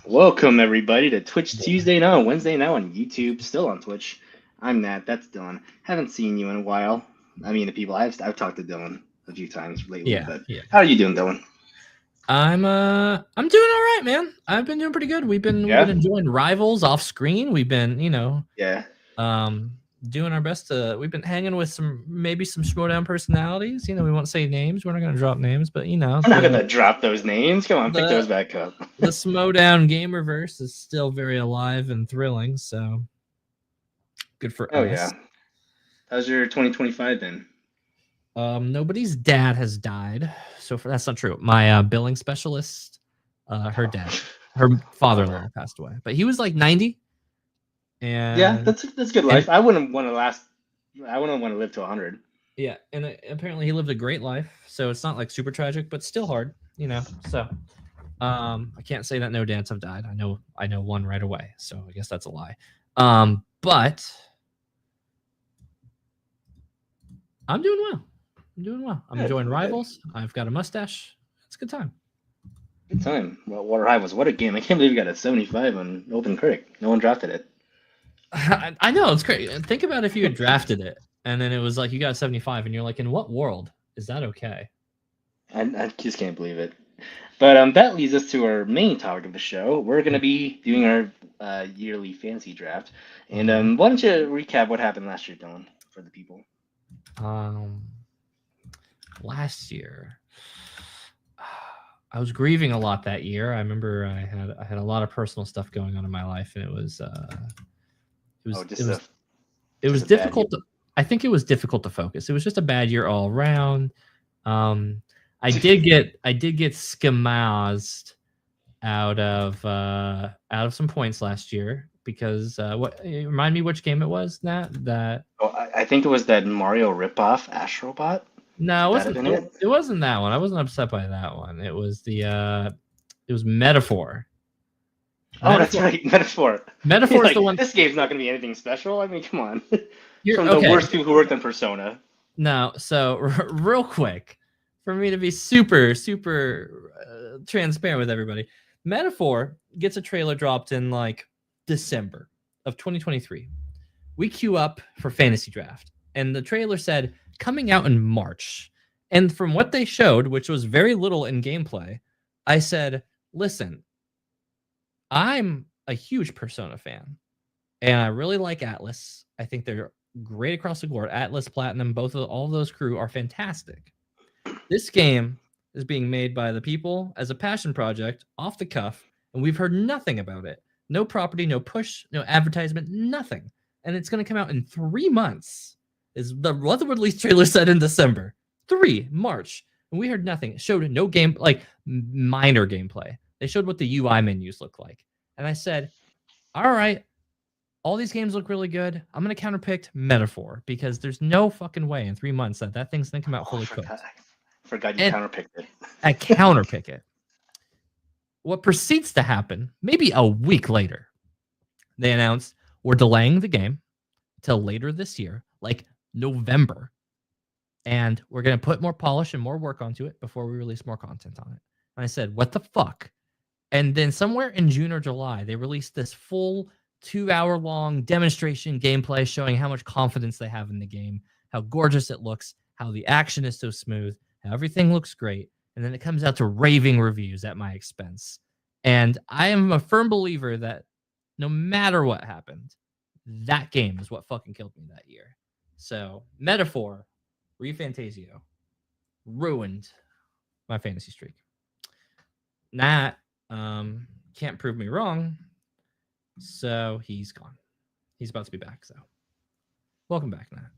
Welcome everybody to Twitch Tuesday now, Wednesday now on YouTube, still on Twitch. I'm Nat, that's Dylan. Haven't seen you in a while. I mean, the people I've talked to Dylan a few times lately, Yeah, but yeah. how are you doing, Dylan? I'm doing all right, man. I've been doing pretty good. We've been Yeah, enjoying Rivals off screen. We've been, yeah. um doing our best to we've been hanging with some Schmodown personalities. We won't say names. We're not gonna drop names, but We're not the gonna drop those names. Come on, pick the those back up. the Schmodown gamerverse is still very alive and thrilling, so good for Oh yeah. us. How's your 2025 been? Nobody's dad has died. That's not true. My billing specialist, her dad, Oh, her bummer. father-in-law passed away, but he was like 90. Yeah, And that's good and life. I wouldn't want to last. I wouldn't want to live to 100. yeah, and apparently he lived a great life, so it's not like super tragic, but still hard. So I can't say that no dads have died. I know one right away, so I guess that's a lie. But I'm doing well. I'm Good, enjoying good, Rivals. I've got a mustache. It's a good time. good time. Well, Water High was what a game. I can't believe you got a 75 on Open Critic. No one drafted it. I know it's great. And think about if you had drafted it and then it was like you got 75 and you're like, in what world is that okay? I just can't believe it. But that leads us to our main topic of the show. We're going to be doing our yearly fantasy draft. And Mhm. why don't you recap what happened last year, Dylan, for the people? Um, Last year, I was grieving a lot that year. I remember I had a lot of personal stuff going on in my life, and it was it Oh, was it was it just was a bad year. difficult. I think it was difficult to focus. It was just a bad year all around. Um, I did get schemazed out of some points last year because remind me which game it was, Nat, that Oh, I think it was that Mario ripoff, Astrobot. no, Could that have been it? it wasn't that one. I wasn't upset by that one. It was Metaphor. Oh, that's Metaphor right, Metaphor. Metaphor is the Like, one. this game's not going to be anything special. I mean, come on. You're From the okay. worst people who worked on Persona. No, so real quick, for me to be super super transparent with everybody, Metaphor gets a trailer dropped in like December of 2023. We queue up for fantasy draft, and the trailer said coming out in March. And from what they showed, which was very little in gameplay, I said, "Listen, I'm a huge Persona fan, and I really like Atlas. I think they're great across the board. Atlas, Platinum, all of those crew are fantastic. This game is being made by the people as a passion project, off the cuff, and we've heard nothing about it. No property, no push, no advertisement, nothing. And it's going to come out in 3 months. Is what the release trailer said in December? March, and we heard nothing. It showed no game, like minor gameplay. They showed what the UI menus look like, and I said, "All right, all these games look really good. I'm gonna counterpick Metaphor because there's no fucking way in 3 months that thing's gonna come out Oh, fully cooked." I forgot you And counterpicked it. I counterpick it. What proceeds to happen, maybe a week later, they announced we're delaying the game till later this year, like November, and we're gonna put more polish and more work onto it before we release more content on it. And I said, "What the fuck?" And then somewhere in June or July, they released this full 2 hour long demonstration gameplay showing how much confidence they have in the game, how gorgeous it looks, how the action is so smooth, how everything looks great. And then it comes out to raving reviews at my expense. And I am a firm believer that no matter what happened, that game is what fucking killed me that year. So, Metaphor, ReFantasio, ruined my fantasy streak. Nat can't prove me wrong, so he's gone. He's about to be back. So welcome back, Nat.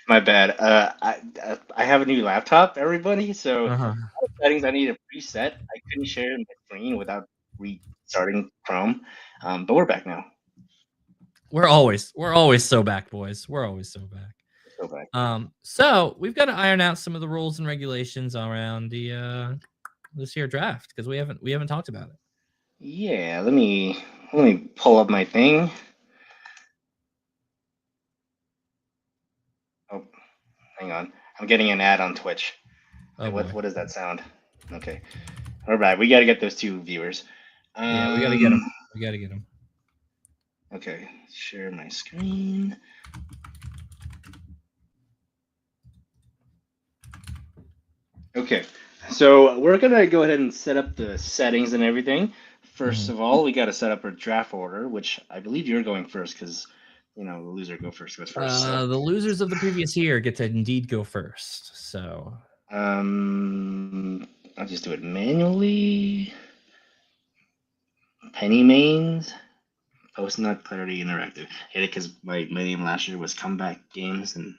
My bad. I have a new laptop, everybody. So Uh huh. all the settings I need to preset. I couldn't share my screen without restarting Chrome. But we're back now. We're always so back, boys. We're always so back. Let's go back. So we've got to iron out some of the rules and regulations around the this year draft because we haven't talked about it. Yeah, let me pull up my thing. Oh, hang on. I'm getting an ad on Twitch. Oh What boy. what does that sound? Okay. All right, we got to get those two viewers. Yeah, we gotta get him. We gotta get him. Okay, share my screen. Okay, so we're gonna go ahead and set up the settings and everything. First Mhm. of all, we got to set up our draft order, which I believe you're going first because the loser goes first. So, The losers of the previous year get to indeed go first. So I'll just do it manually. Penny mains. Post Nut Clarity Interactive. Hate it because my name last year was Comeback Games, and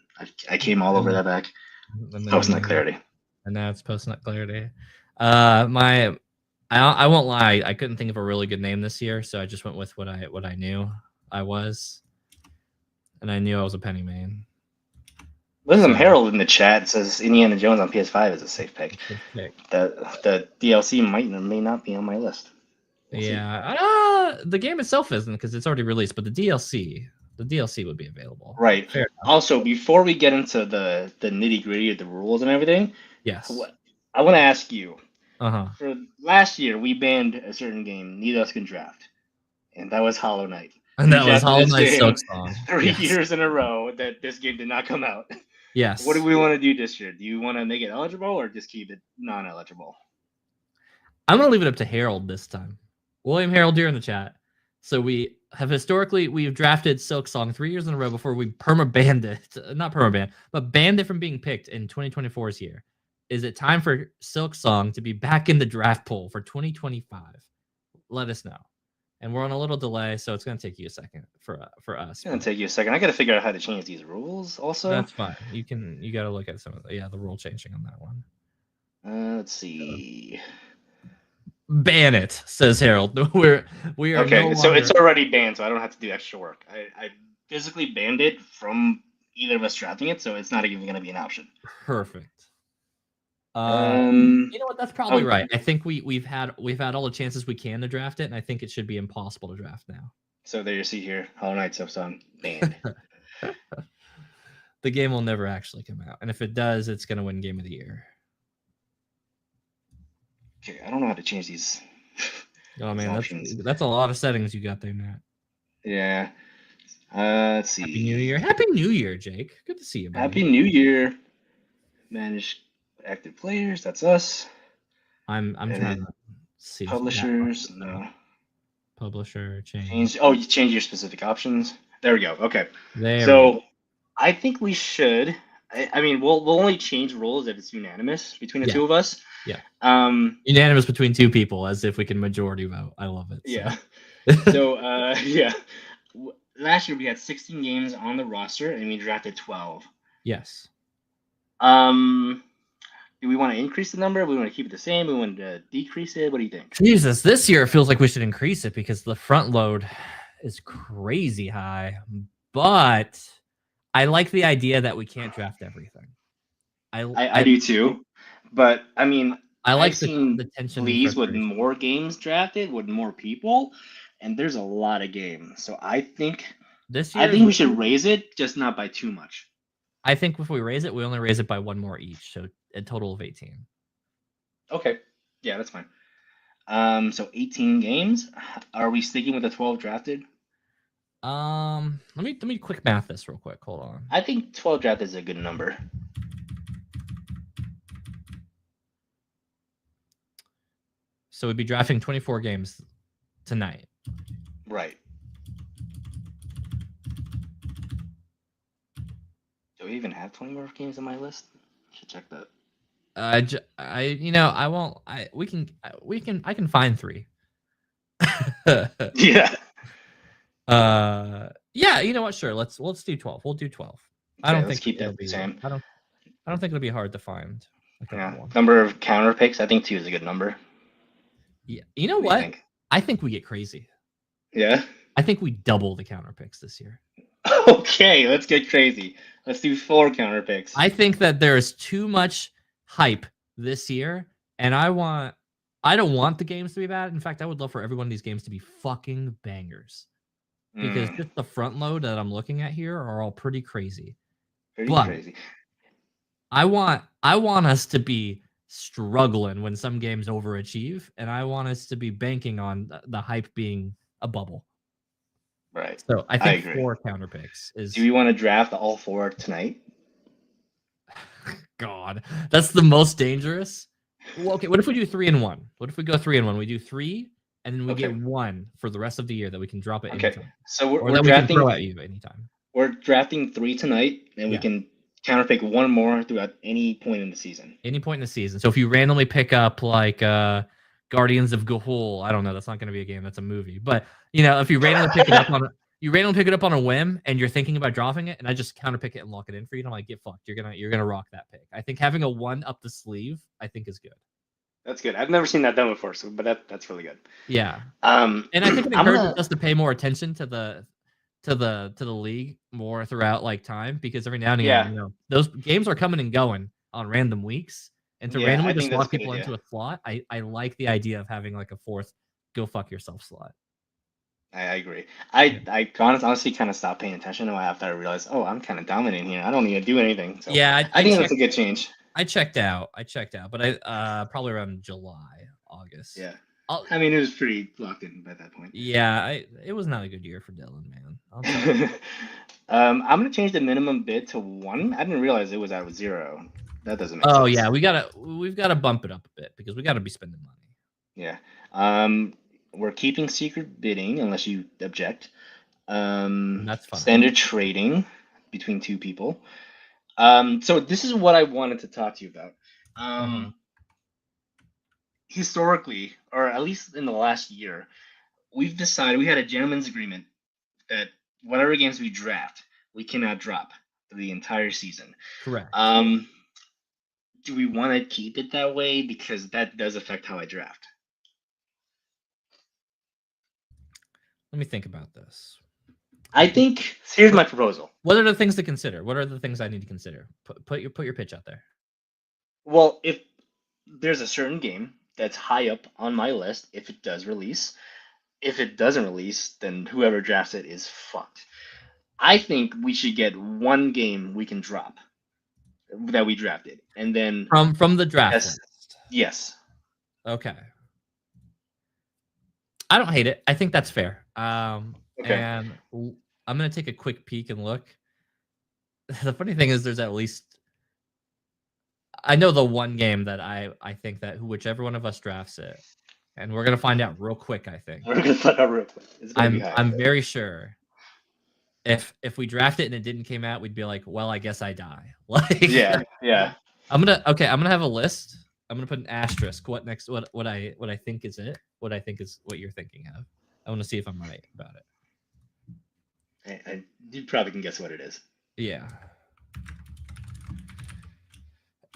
I came all over and, that back. and Post then Nut Clarity. and now it's post nut clarity. My I won't lie, I couldn't think of a really good name this year, so I just went with what I knew I was, and I knew I was a Penny main. Wisdom So Herald in the chat says Indiana Jones on PS5 is a safe pick. pick. The DLC might or may not be on my list. We'll see. Yeah, the game itself isn't because it's already released, but the DLC would be available. Right. Fair enough. Also, before we get into the nitty gritty of the rules and everything, Yes. I want to ask you. Uh-huh. For last year, we banned a certain game, Need Us Can Draft, and that was Hollow Knight. And We that was drafted Hollow this Knight Silk game Song. 3 years in a row that this game did not come out. What do Yes. we want to do this year? Do you want to make it eligible or just keep it non-eligible? I'm gonna leave it up to Harold this time. William Harold here in the chat. So we've drafted Silk Song 3 years in a row before we perma-banned it. Not perma-banned, but banned it from being picked in 2024's year. Is it time for Silk Song to be back in the draft pool for 2025? Let us know. And we're on a little delay, so it's gonna take you a second for us. It's gonna take you a second. I got to figure out how to change these rules. Also, That's fine. You got to look at some of the rule changing on that one. let's see. Ban it, says Harold. We are Okay, no so longer it's already banned, so I don't have to do extra work. I physically banned it from either of us drafting it, so it's not even going to be an option. perfect. Um. You know what? That's probably right. I think we've had all the chances we can to draft it, and I think it should be impossible to draft now. So there you see here, Hollow Knight Silk Song banned. The game will never actually come out, and if it does, it's going to win Game of the Year. Okay, I don't know how to change these. Oh man, that's a lot of settings you got there, Matt. Yeah. Let's see. Happy New Year! Happy New Year, Jake. Good to see you, buddy. Happy New Year. Manage active players. That's us. I'm trying to see publishers. No. Publisher change. You change your specific options. There we go. Okay. There. I think we should. I mean, we'll only change roles if it's unanimous between the two of us. Yeah. Unanimous between two people, as if we can majority vote. I love it. Yeah. So yeah. Last year we had 16 games on the roster and we drafted 12. Yes. Do we want to increase the number? We want to keep it the same? We want to decrease it? What do you think? Jesus, this year it feels like we should increase it because the front load is crazy high. But I like the idea that we can't draft everything. I do too. But I mean, I like I've seen the tension leagues with more games drafted, with more people, and there's a lot of games. So I think we should raise it, just not by too much. I think if we raise it, we only raise it by one more each, so a total of 18. Okay. Yeah, that's fine. So 18 games. Are we sticking with the 12 drafted? Let me quick math this real quick. Hold on. I think 12 drafted is a good number. So we'd be drafting 24 games tonight. Right. Do we even have 20 more games on my list? I should check that. I won't. I can find 3. Yeah. Yeah. You know what? Sure. Let's do 12. We'll do 12. Okay, I don't think keep that the same. I don't think it'll be hard to find. Number of counter picks. I think 2 is a good number. Yeah. You know what? I think we get crazy. Yeah. I think we double the counter picks this year. Okay, let's get crazy. Let's do 4 counter picks. I think that there is too much hype this year, and I don't want the games to be bad. In fact, I would love for every one of these games to be fucking bangers. Because just the front load that I'm looking at here are all pretty crazy. Crazy. I want us to be struggling when some games overachieve, and I want us to be banking on the hype being a bubble. Right. So I I think agree. 4 counter picks Do is we want to draft all 4 tonight? God. That's the most dangerous. Well, okay, what if we do 3 and 1? What if we go 3 and 1? We do 3 and then we get Okay. 1 for the rest of the year that we can drop at any Okay. time. So Or we're that we can drafting throw at you anytime. we're drafting 3 tonight, and we Yeah. can counterpick 1 more throughout any point in the season. Any point in the season. So if you randomly pick up like Guardians of Gahul, I don't know, that's not going to be a game, that's a movie. But if you randomly pick it up on a whim and you're thinking about dropping it, and I just counterpick it and lock it in for you, and I'm like, get fucked. You're gonna rock that pick. I think having a 1 up the sleeve, I think is good. That's good. I've never seen that done before, but that's really good. Yeah. And I think it encourages us to pay more attention to the league more throughout like time, because every now and again, those games are coming and going on random weeks, and to randomly I think just that's a lock good people idea. into a slot, I like the idea of having like a 4th go fuck yourself slot. I agree. I honestly kind of stopped paying attention after I realized, oh, I'm kind of dominating here. I don't need to do anything. So Yeah, I think that's a good change. I checked out, but I probably around July, August. Yeah. I mean, it was pretty locked in by that point. Yeah, it was not a good year for Dylan, man. I'll tell you. I'm gonna change the minimum bid to 1. I didn't realize it was at 0. That doesn't make sense. Oh yeah, we've gotta bump it up a bit because we gotta be spending money. Yeah. We're keeping secret bidding unless you object. That's fine. Standard trading between 2 people. So this is what I wanted to talk to you about. Historically, or at least in the last year, we had a gentleman's agreement that whatever games we draft, we cannot drop for the entire season. Correct. Do we want to keep it that way? Because that does affect how I draft. Let me think about this. I think here's my proposal. What are the things to consider? What are the things I need to consider? Put your pitch out there. Well, if there's a certain game that's high up on my list, if it does release, if it doesn't release, then whoever drafts it is fucked. I think we should get 1 game we can drop that we drafted, and then from the draft list. Yes. Okay. I don't hate it. I think that's fair. Okay. And I'm gonna take a quick peek and look. The funny thing is, there's at least I know the 1 game that I think that whichever one of us drafts it, and we're gonna find out real quick. I think we're gonna find out real quick. I'm very sure. If we draft it and it didn't came out, we'd be like, well, I guess I die. Like yeah. I'm gonna have a list. I'm gonna put an asterisk. What next? What I think is it? What I think is what you're thinking of. I want to see if I'm right about it. You probably can guess what it is. Yeah.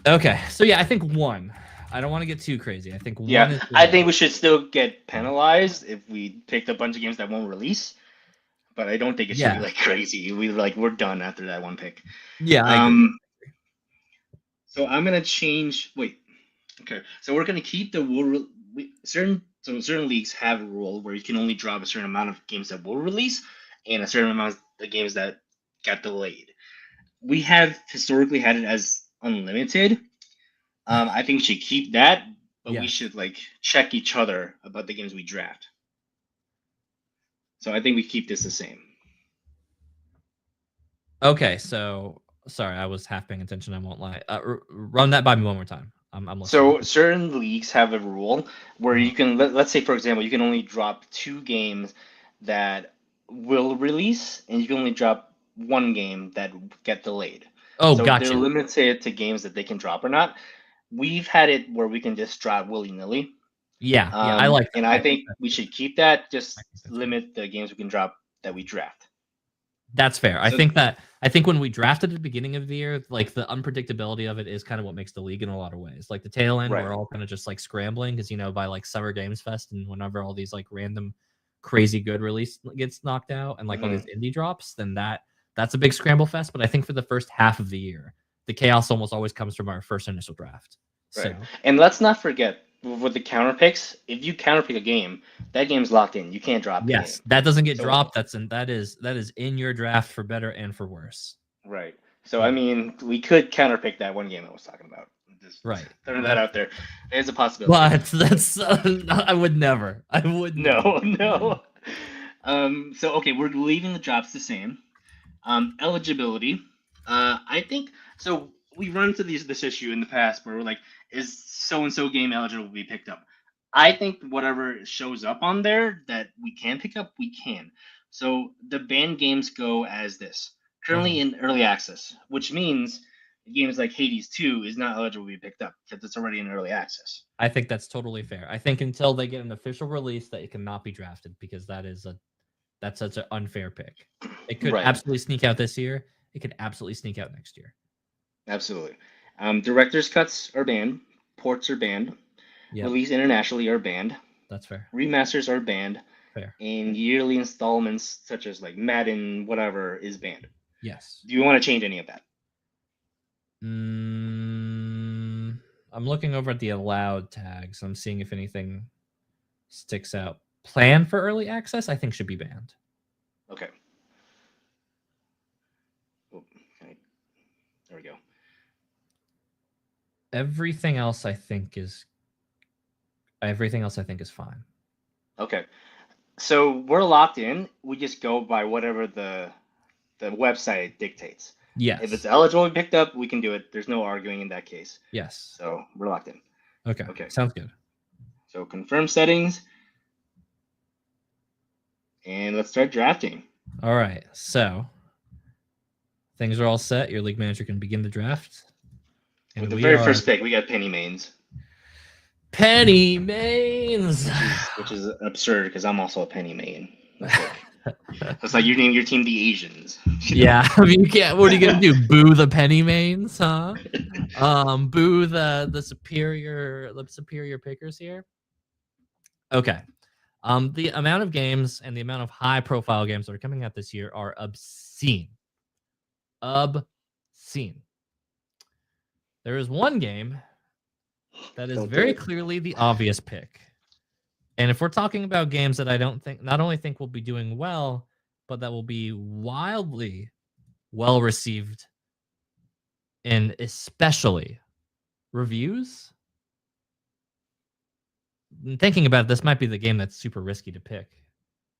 Okay, so yeah, I think 1. I don't want to get too crazy. I think 1 is I think we should still get penalized if we picked a bunch of games that won't release. But I don't think it should be like crazy. We're done after that 1 pick. Yeah, I agree. So I'm gonna change. Wait. Okay. So we're gonna keep the rule. Certain leagues have a rule where you can only drop a certain amount of games that will release, and a certain amount of the games that got delayed. We have historically had it as unlimited. I think we should keep that, but we should check each other about the games we draft. So I think we keep this the same. Okay, so sorry, I was half paying attention. I won't lie. Run that by me 1 more time. I'm listening. So certain leagues have a rule where you can let's say, for example, you can only drop 2 games that will release, and you can only drop 1 game that get delayed. Oh, so gotcha. They're limited to games that they can drop or not. We've had it where we can just drop willy-nilly. Yeah, I like that. And I think we should keep that. Just limit the games we can drop that we draft. That's fair. I think when we drafted at the beginning of the year, like the unpredictability of it is kind of what makes the league in a lot of ways. Like the tail end, we're all kind of just like scrambling because by like Summer Games Fest and whenever all these like random crazy good release gets knocked out and like all these indie drops, then that's a big scramble fest. But I think for the first half of the year, the chaos almost always comes from our first initial draft. Right. So. And let's not forget with the counter picks, if you counter pick a game, that game's locked in. You can't drop it. Yes, that doesn't get dropped. That is in your draft for better and for worse. Right. So I mean, we could counter pick that 1 game I was talking about. Just Right. throwing that out there. There's a possibility. But that's I would never. I would never. No, no. So okay, we're leaving the drops the same. Eligibility. I think so. We run into this issue in the past where we're like, is so and so game eligible to be picked up? I think whatever shows up on there that we can pick up, we can. So the banned games go as this. Currently in early access, which means games like Hades 2 is not eligible to be picked up because it's already in early access. I think that's totally fair. I think until they get an official release that it cannot be drafted because that's such an unfair pick. It could Right. absolutely sneak out this year. It could absolutely sneak out next year. Absolutely. Director's cuts are banned. Ports are banned. Yep, Release internationally are banned. that's fair. Remasters are banned. Fair. And yearly installments such as like Madden, whatever, is banned. Yes. Do you want to change any of that? I'm looking over at the allowed tags. I'm seeing if anything sticks out. Plan for early access, I think, should be banned. Okay. Oh, okay. There we go. Everything else I think is fine. Okay. So we're locked in. We just go by whatever the website dictates. Yes. If it's eligible to be picked up, we can do it. There's no arguing in that case. Yes. So we're locked in. Okay. Sounds good. So confirm settings. And let's start drafting. All right. So things are all set. Your league manager can begin the draft. And with the very first pick, we got Penny Mains. Penny Mains. Which is absurd because I'm also a Penny Main. It's like you're naming your team the Asians. Yeah, I mean, you can't. What are you gonna do? Boo the Penny Mains, huh? Boo the superior pickers here. Okay. The amount of games and the amount of high profile games that are coming out this year are obscene. Obscene. There is one game that is very clearly the obvious pick. And if we're talking about games that I not only think will be doing well, but that will be wildly well received in especially reviews. Thinking about it, this might be the game that's super risky to pick.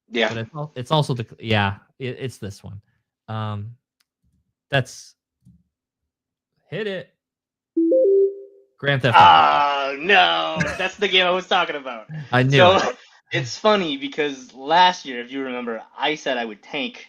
Yeah. But it's also it's this one. That's hit it. Grand Theft Auto. Oh no, that's the game I was talking about. I knew it. It's funny because last year, if you remember, I said I would tank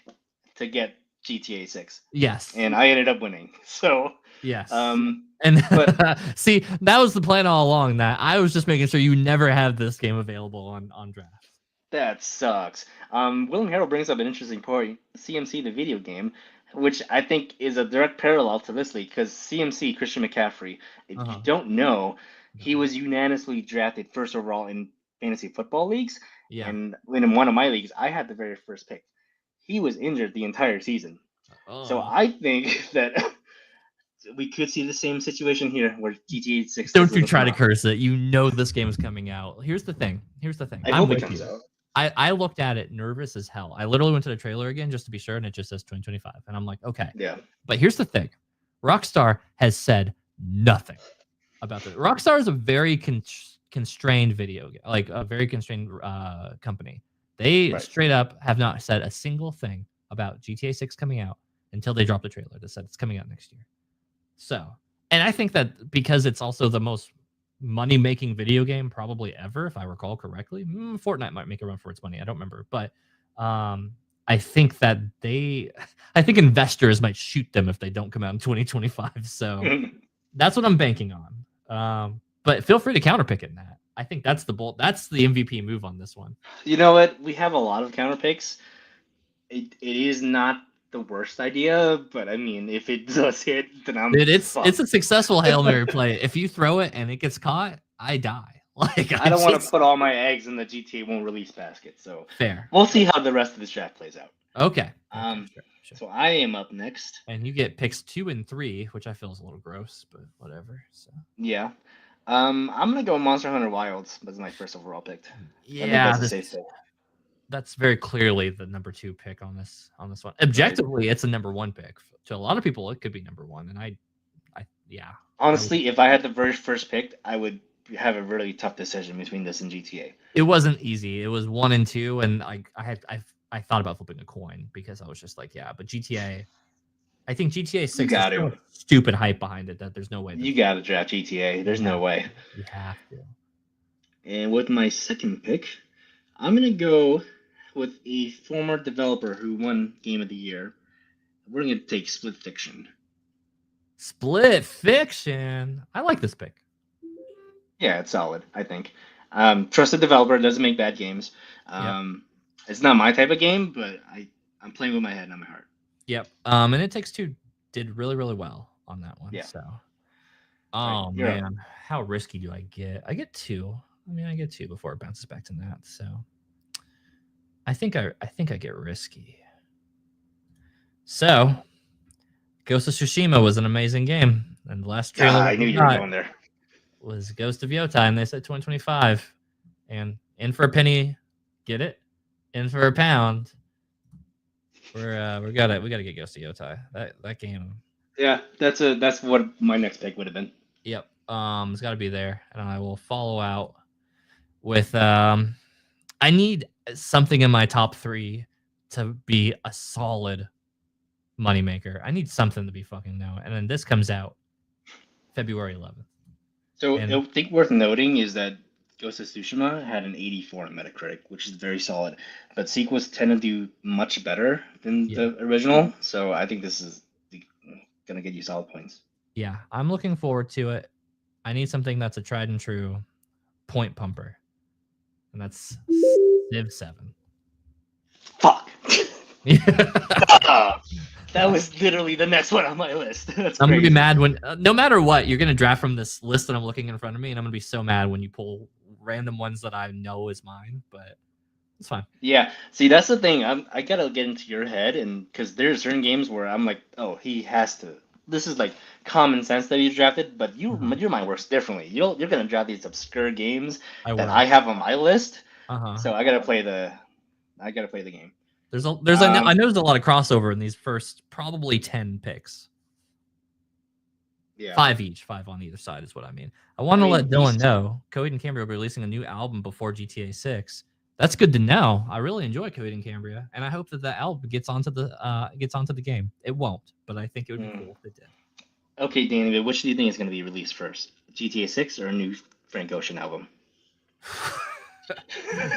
to get GTA 6. Yes. And I ended up winning. So yes. But see, that was the plan all along. That I was just making sure you never have this game available on draft. That sucks. William Harrell brings up an interesting point. CMC, the video game, which I think is a direct parallel to this league, because CMC, Christian McCaffrey, if you don't know, he was unanimously drafted first overall in fantasy football leagues. Yeah. And in one of my leagues, I had the very first pick. He was injured the entire season. So I think that we could see the same situation here where GTA 6. Don't you try to curse it. You know this game is coming out. Here's the thing. I hope it comes out. I looked at it nervous as hell. I literally went to the trailer again just to be sure, and it just says 2025. And I'm like, okay. Yeah. But here's the thing. Rockstar has said nothing about this. Rockstar is a very constrained video game, like a very constrained company. They straight up have not said a single thing about GTA 6 coming out until they dropped the trailer that said it's coming out next year. So, and I think that because it's also the most money-making video game probably ever, if I recall correctly. Fortnite might make a run for its money. I don't remember, but I think that I think investors might shoot them if they don't come out in 2025. So that's what I'm banking on. But feel free to counterpick it in that. I think that's the MVP move on this one. You know what? We have a lot of counterpicks. It is not the worst idea, but I mean, if it does hit, then it's a successful Hail Mary play. If you throw it and it gets caught, I die. Like I don't want to put all my eggs in the GTA won't release basket. So fair. We'll see how the rest of this draft plays out. Okay. Sure. So I am up next, and you get picks 2 and 3, which I feel is a little gross, but whatever. So yeah, I'm gonna go Monster Hunter Wilds. That's my first overall pick. Yeah, that's very clearly the number 2 pick on this one. Objectively, it's a number 1 pick. To a lot of people, it could be number 1, and I Yeah. Honestly, if I had the very first pick, I would have a really tough decision between this and GTA. It wasn't easy. It was 1 and 2, and I thought about flipping a coin because I was just like, yeah, but GTA. I think GTA You 6 has got so to. much stupid hype behind it that there's no way that You got to draft GTA. you There's no have to. way. You have to. And with my second pick, I'm gonna go with a former developer who won Game of the Year. We're gonna take Split Fiction. Split Fiction. I like this pick. Yeah, it's solid, I think. Trusted developer, doesn't make bad games. Yep. It's not my type of game, but I'm playing with my head, not my heart. Yep. And It Takes Two did really, really well on that one. Yeah. So, All right, oh you're up. man, how risky do I get? I get two. I mean, I get two before it bounces back to that. So, I think I get risky. So, Ghost of Tsushima was an amazing game, and the last trailer I knew we you were got going there. was Ghost of Yota, and they said 2025. And in for a penny, get it. In for a pound, we got it. We got to get Ghost of Yota. That game. Yeah, that's what my next pick would have been. Yep. It's got to be there, and I will follow out with I need something in my top 3 to be a solid moneymaker. I need something to be fucking known, and then this comes out February 11th. So And I think worth noting is that Ghost of Tsushima had an 84 on Metacritic, which is very solid. But sequels tend to do much better than yeah, the original, so I think this is gonna get you solid points. yeah, I'm looking forward to it. I need something that's a tried and true point pumper, and that's Civ 7. Fuck. Yeah. Ah, that was literally the next one on my list. That's I'm gonna be crazy. mad when no matter what you're gonna draft from this list that I'm looking in front of me, and I'm gonna be so mad when you pull random ones that I know is mine. But it's fine. Yeah, see, that's the thing. I gotta get into your head, and because there's certain games where I'm like, oh, he has to. This is like common sense that he drafted, but your mind works differently. You're gonna draft these obscure games I that will. I have on my list, Uh-huh. so I gotta play the game. I Um, know there's a lot of crossover in these first probably 10 picks. yeah, 5 each, 5 on either side is what I mean. I I want to let mean Dylan these. know Coheed and Cambria will be releasing a new album before GTA 6. That's good to know. I really enjoy Coheed and Cambria, and I hope that the album gets onto the game. It won't, but I think it would be Hmm. cool if it did. Okay, Danny, but which do you think is gonna be released first? GTA 6 or a new Frank Ocean album?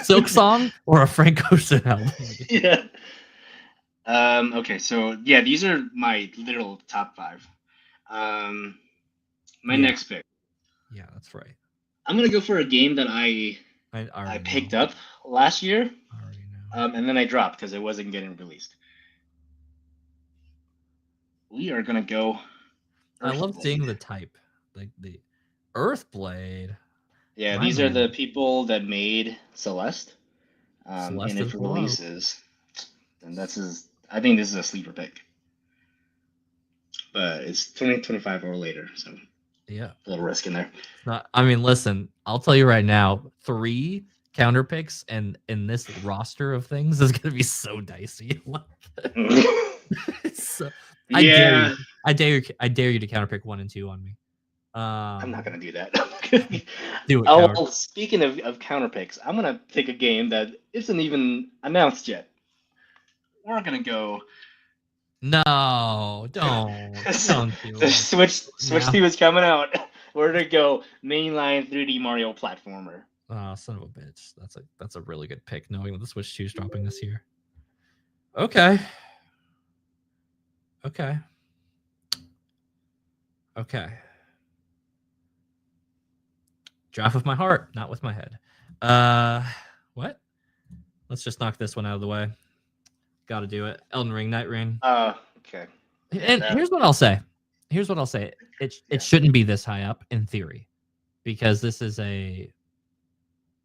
Silk Song or a Frank Ocean album? Yeah. Okay, so yeah, these are my literal top 5. Um, my Yeah, next pick. yeah, that's right. I'm gonna go for a game that I I already know. picked up last year, I already know. and then I dropped because it wasn't getting released. We are gonna go I love seeing Earthblade. the type, like the Earthblade. Yeah, My these are the man, people that made Celeste, and Celeste is if it below. releases, then I think this is a sleeper pick, but it's 2025 or later, so Yeah, a little risk in there. not. I mean, listen. I'll tell you right now. 3 counter picks and in this roster of things is gonna be so dicey. So, I dare you. Yeah, I dare you. I dare you to counter pick 1 and 2 on me. I'm not Um, gonna do that. do it, Oh, coward. well, speaking of counter picks, I'm gonna pick a game that isn't even announced yet. We're gonna go. No, don't do The it Switch now. 2 is coming out. We're gonna go mainline 3D Mario platformer. Oh, son of a bitch. That's a really good pick, knowing that the Switch 2 is dropping this year. Okay. Okay. Okay. Draft with my heart, not with my head. What? Let's just knock this one out of the way. Got to do it. Elden Ring, Night Rain. Okay. Yeah, And that. here's what I'll say. Here's what I'll say. It Yeah. shouldn't be this high up in theory, because this is a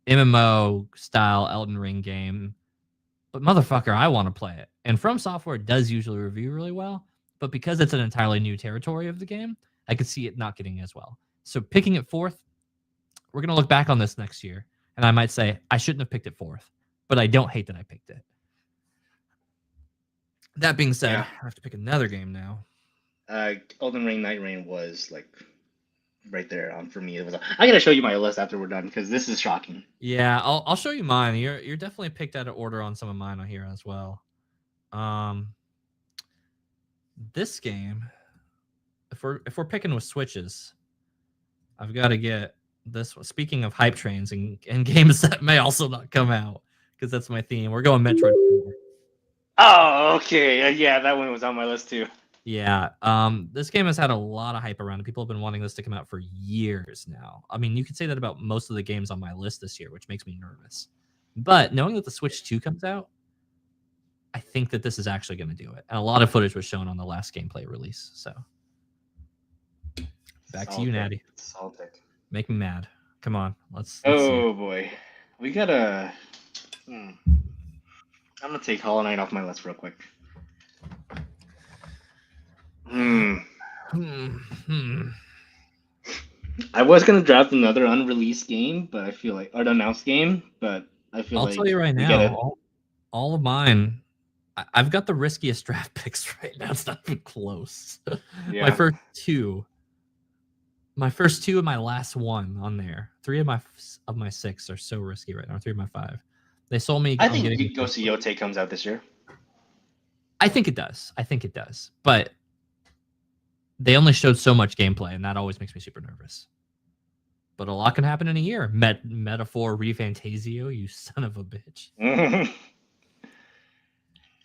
MMO style Elden Ring game. But motherfucker, I want to play it. And From Software does usually review really well, but because it's an entirely new territory of the game, I could see it not getting as well. So picking it 4th, we're gonna look back on this next year, and I might say I shouldn't have picked it 4th, but I don't hate that I picked it. That being said, Yeah. I have to pick another game now. Elden Ring, Night Rain was like right there for me. It was. I gotta show you my list after we're done because this is shocking. Yeah, I'll show you mine. You're definitely picked out of order on some of mine on here as well. This game, if we're picking with switches, I've got to get this one. Speaking of hype trains and games that may also not come out, because that's my theme. We're going Metroid 4. Oh, okay. Yeah, that one was on my list too. Yeah. This game has had a lot of hype around it. People have been wanting this to come out for years now. I mean, you could say that about most of the games on my list this year, which makes me nervous. But knowing that the Switch 2 comes out, I think that this is actually going to do it. And a lot of footage was shown on the last gameplay release. So back to you, Natty. Salted. Make me mad. Come on. Let's see. Oh boy, we gotta. I'm gonna take Hollow Knight off my list real quick. I was gonna draft another unreleased game, but I feel like, or an announced game, but I feel I'll like tell you right now, all of mine, I've got the riskiest draft picks right now. It's not even close. Yeah. My first two and my last one on there. 3 of my 6 are so risky right now. 3 of my 5. They sold me. I think Ghost of Yote comes out this year. I think it does. But they only showed so much gameplay, and that always makes me super nervous. But a lot can happen in a year. Metaphor Refantasio, you son of a bitch.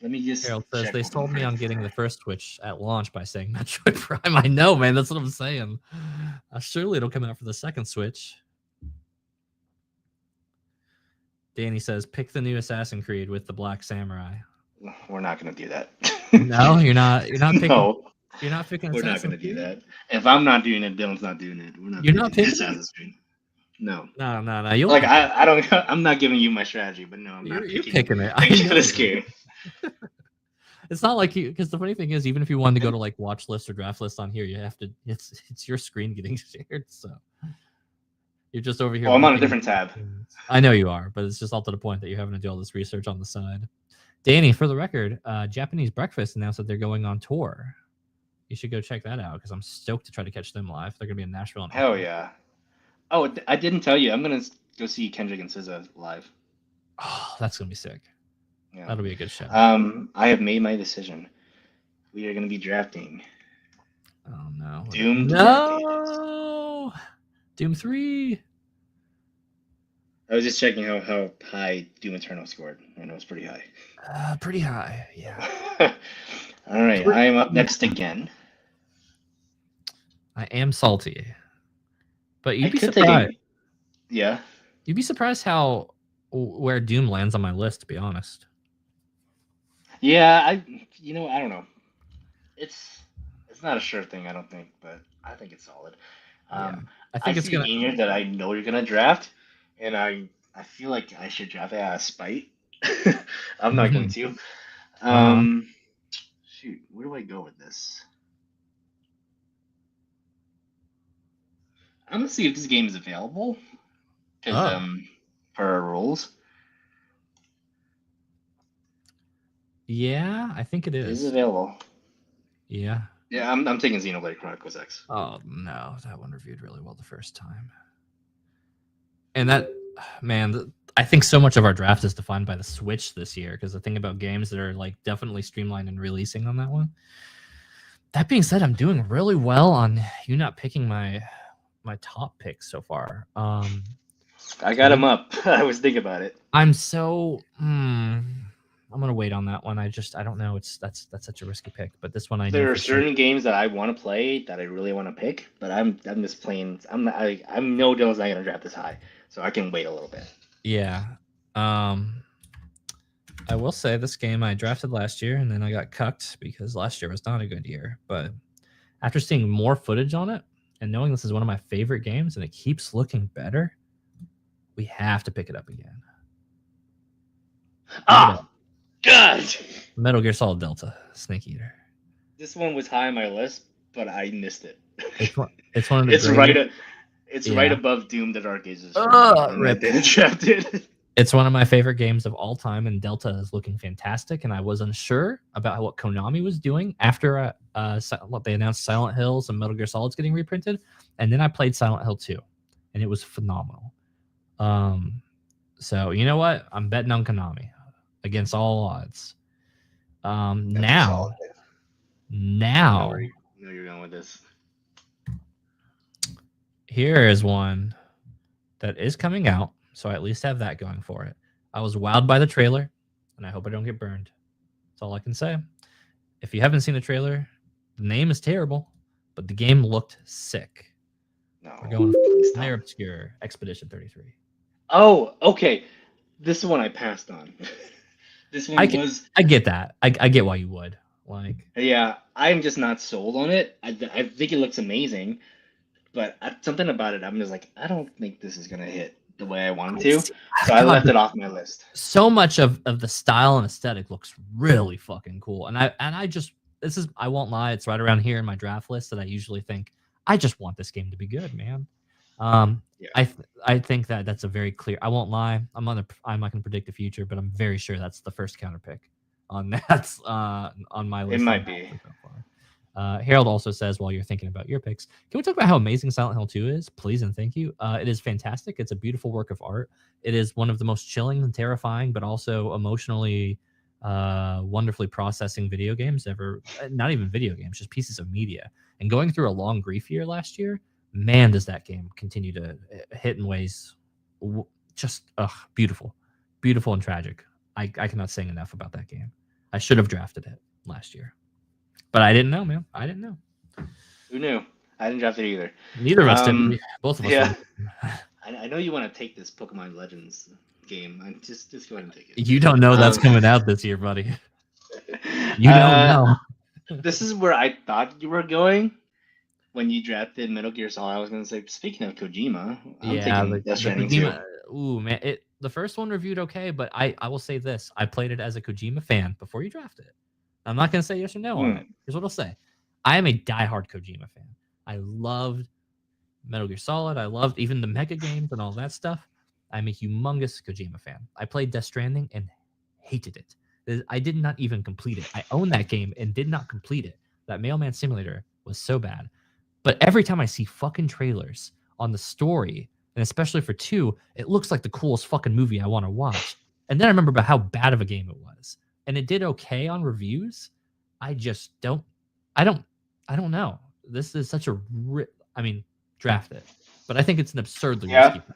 Let me just. Harold says they sold me on getting the first Switch at launch by saying Metroid Prime. I know, man. That's what I'm saying. Surely it'll come out for the second Switch. Danny says pick the new Assassin's Creed with the Black Samurai. We're not gonna do that. No, you're not. You're not picking. No. You're not picking. We're not gonna do that. If I'm not doing it, Dylan's not doing it. We're not. You're not picking Assassin's Creed. No. No. You'll like I don't. I'm not giving you my strategy, but no, I'm not you're picking it. I'm kind of scared. It's not like you, because the funny thing is, even if you wanted to go to like watch list or draft list on here, you have to. It's your screen getting shared, so you're just over here. Oh, I'm on a different tab. I know you are, but it's just all to the point that you're having to do all this research on the side. Danny, for the record, Japanese Breakfast announced that they're going on tour. You should go check that out because I'm stoked to try to catch them live. They're gonna be in Nashville. Hell yeah! Oh, I didn't tell you. I'm gonna go see Kendrick and SZA live. Oh, that's gonna be sick. Yeah. That'll be a good show. I have made my decision. We are gonna be drafting. Oh no! Doom. No. Doom 3. I was just checking how high Doom Eternal scored, and it was pretty high. Pretty high, yeah. All right, I am up next again. I am salty, but you'd be surprised. Yeah. You'd be surprised where Doom lands on my list, to be honest. Yeah, I don't know. It's not a sure thing, I don't think, but I think it's solid. I think it's gonna game that I know you're gonna draft, and I feel like I should draft it out of spite. I'm not going to. Shoot, where do I go with this? I'm gonna see if this game is available, because for our rules. Yeah, I think it is. It is available. Yeah. Yeah, I'm taking Xenoblade Chronicles X. Oh no, that one reviewed really well the first time. And that, man, I think so much of our draft is defined by the Switch this year, because the thing about games that are like definitely streamlined and releasing on that one. That being said, I'm doing really well on you not picking my top picks so far. I got him up. I was thinking about it. I'm so I'm gonna wait on that one. I don't know. That's such a risky pick. But this one, there are certain games that I want to play that I really want to pick, but I'm just playing. I know Dylan's not gonna draft this high, so I can wait a little bit. Yeah. I will say this game I drafted last year, and then I got cucked because last year was not a good year. But after seeing more footage on it and knowing this is one of my favorite games and it keeps looking better, we have to pick it up again. Ah, God! Metal Gear Solid Delta, Snake Eater. This one was high on my list, but I missed it. It's one of the it's right above Doom: The Dark Ages. Rip. Drafted. It's one of my favorite games of all time, and Delta is looking fantastic. And I was unsure about what Konami was doing after what they announced Silent Hills and Metal Gear Solid's getting reprinted, and then I played Silent Hill 2, and it was phenomenal. So you know what? I'm betting on Konami against all odds. That's a solid pick. I Now know you're going with this. here is one that is coming out, so I at least have that going for it. I was wowed by the trailer, and I hope I don't get burned. That's all I can say. If you haven't seen the trailer, the name is terrible, but the game looked sick. No, We're going please Lair don't. Obscure Expedition 33. Oh, okay. This one I passed on. This I one get, was, I get that. I get why you would. Like, yeah, I'm just not sold on it. I think it looks amazing, but something about it, I'm just like, I don't think this is gonna hit the way I want it to. So I God, left it off my list. so much of the style and aesthetic looks really fucking cool. And I just this is I won't lie, it's right around here in my draft list that I usually think I just want this game to be good, man. Yeah, I think that that's a very clear. I won't lie. I'm not gonna predict the future, but I'm very sure that's the first counter pick on that's on my it list on might be. so far. Harold also says, while you're thinking about your picks, can we talk about how amazing Silent Hill 2 is? Please and thank you. It is fantastic. It's a beautiful work of art. It is one of the most chilling and terrifying, but also emotionally wonderfully processing video games ever. Not even video games, just pieces of media. And going through a long grief year last year, man, does that game continue to hit in ways just beautiful, beautiful and tragic. I cannot sing enough about that game. I should have drafted it last year. But I didn't know, man. I didn't know. Who knew? I didn't draft it either. Neither of us did. Both of us. Yeah, Were. I know you want to take this Pokemon Legends game. Just go ahead and take it. You don't know that's Um, coming out this year, buddy. You don't know. This is where I thought you were going when you drafted Metal Gear Solid. I was going to say, speaking of Kojima, I'm Yeah, taking Death the Stranding too. Kojima. Ooh, man, the first one reviewed okay, but I will say this: I played it as a Kojima fan before you drafted it. I'm not gonna say yes or no on it. Here's what I'll say: I am a diehard Kojima fan. I loved Metal Gear Solid. I loved even the Mega games and all that stuff. I'm a humongous Kojima fan. I played Death Stranding and hated it. I did not even complete it. I own that game and did not complete it. That Mailman Simulator was so bad. But every time I see fucking trailers on the story, and especially for 2, it looks like the coolest fucking movie I want to watch. And then I remember about how bad of a game it was. And it did okay on reviews. I just don't I don't I don't know. This is such a I mean, draft it. But I think it's an absurdly risky Yeah. pick.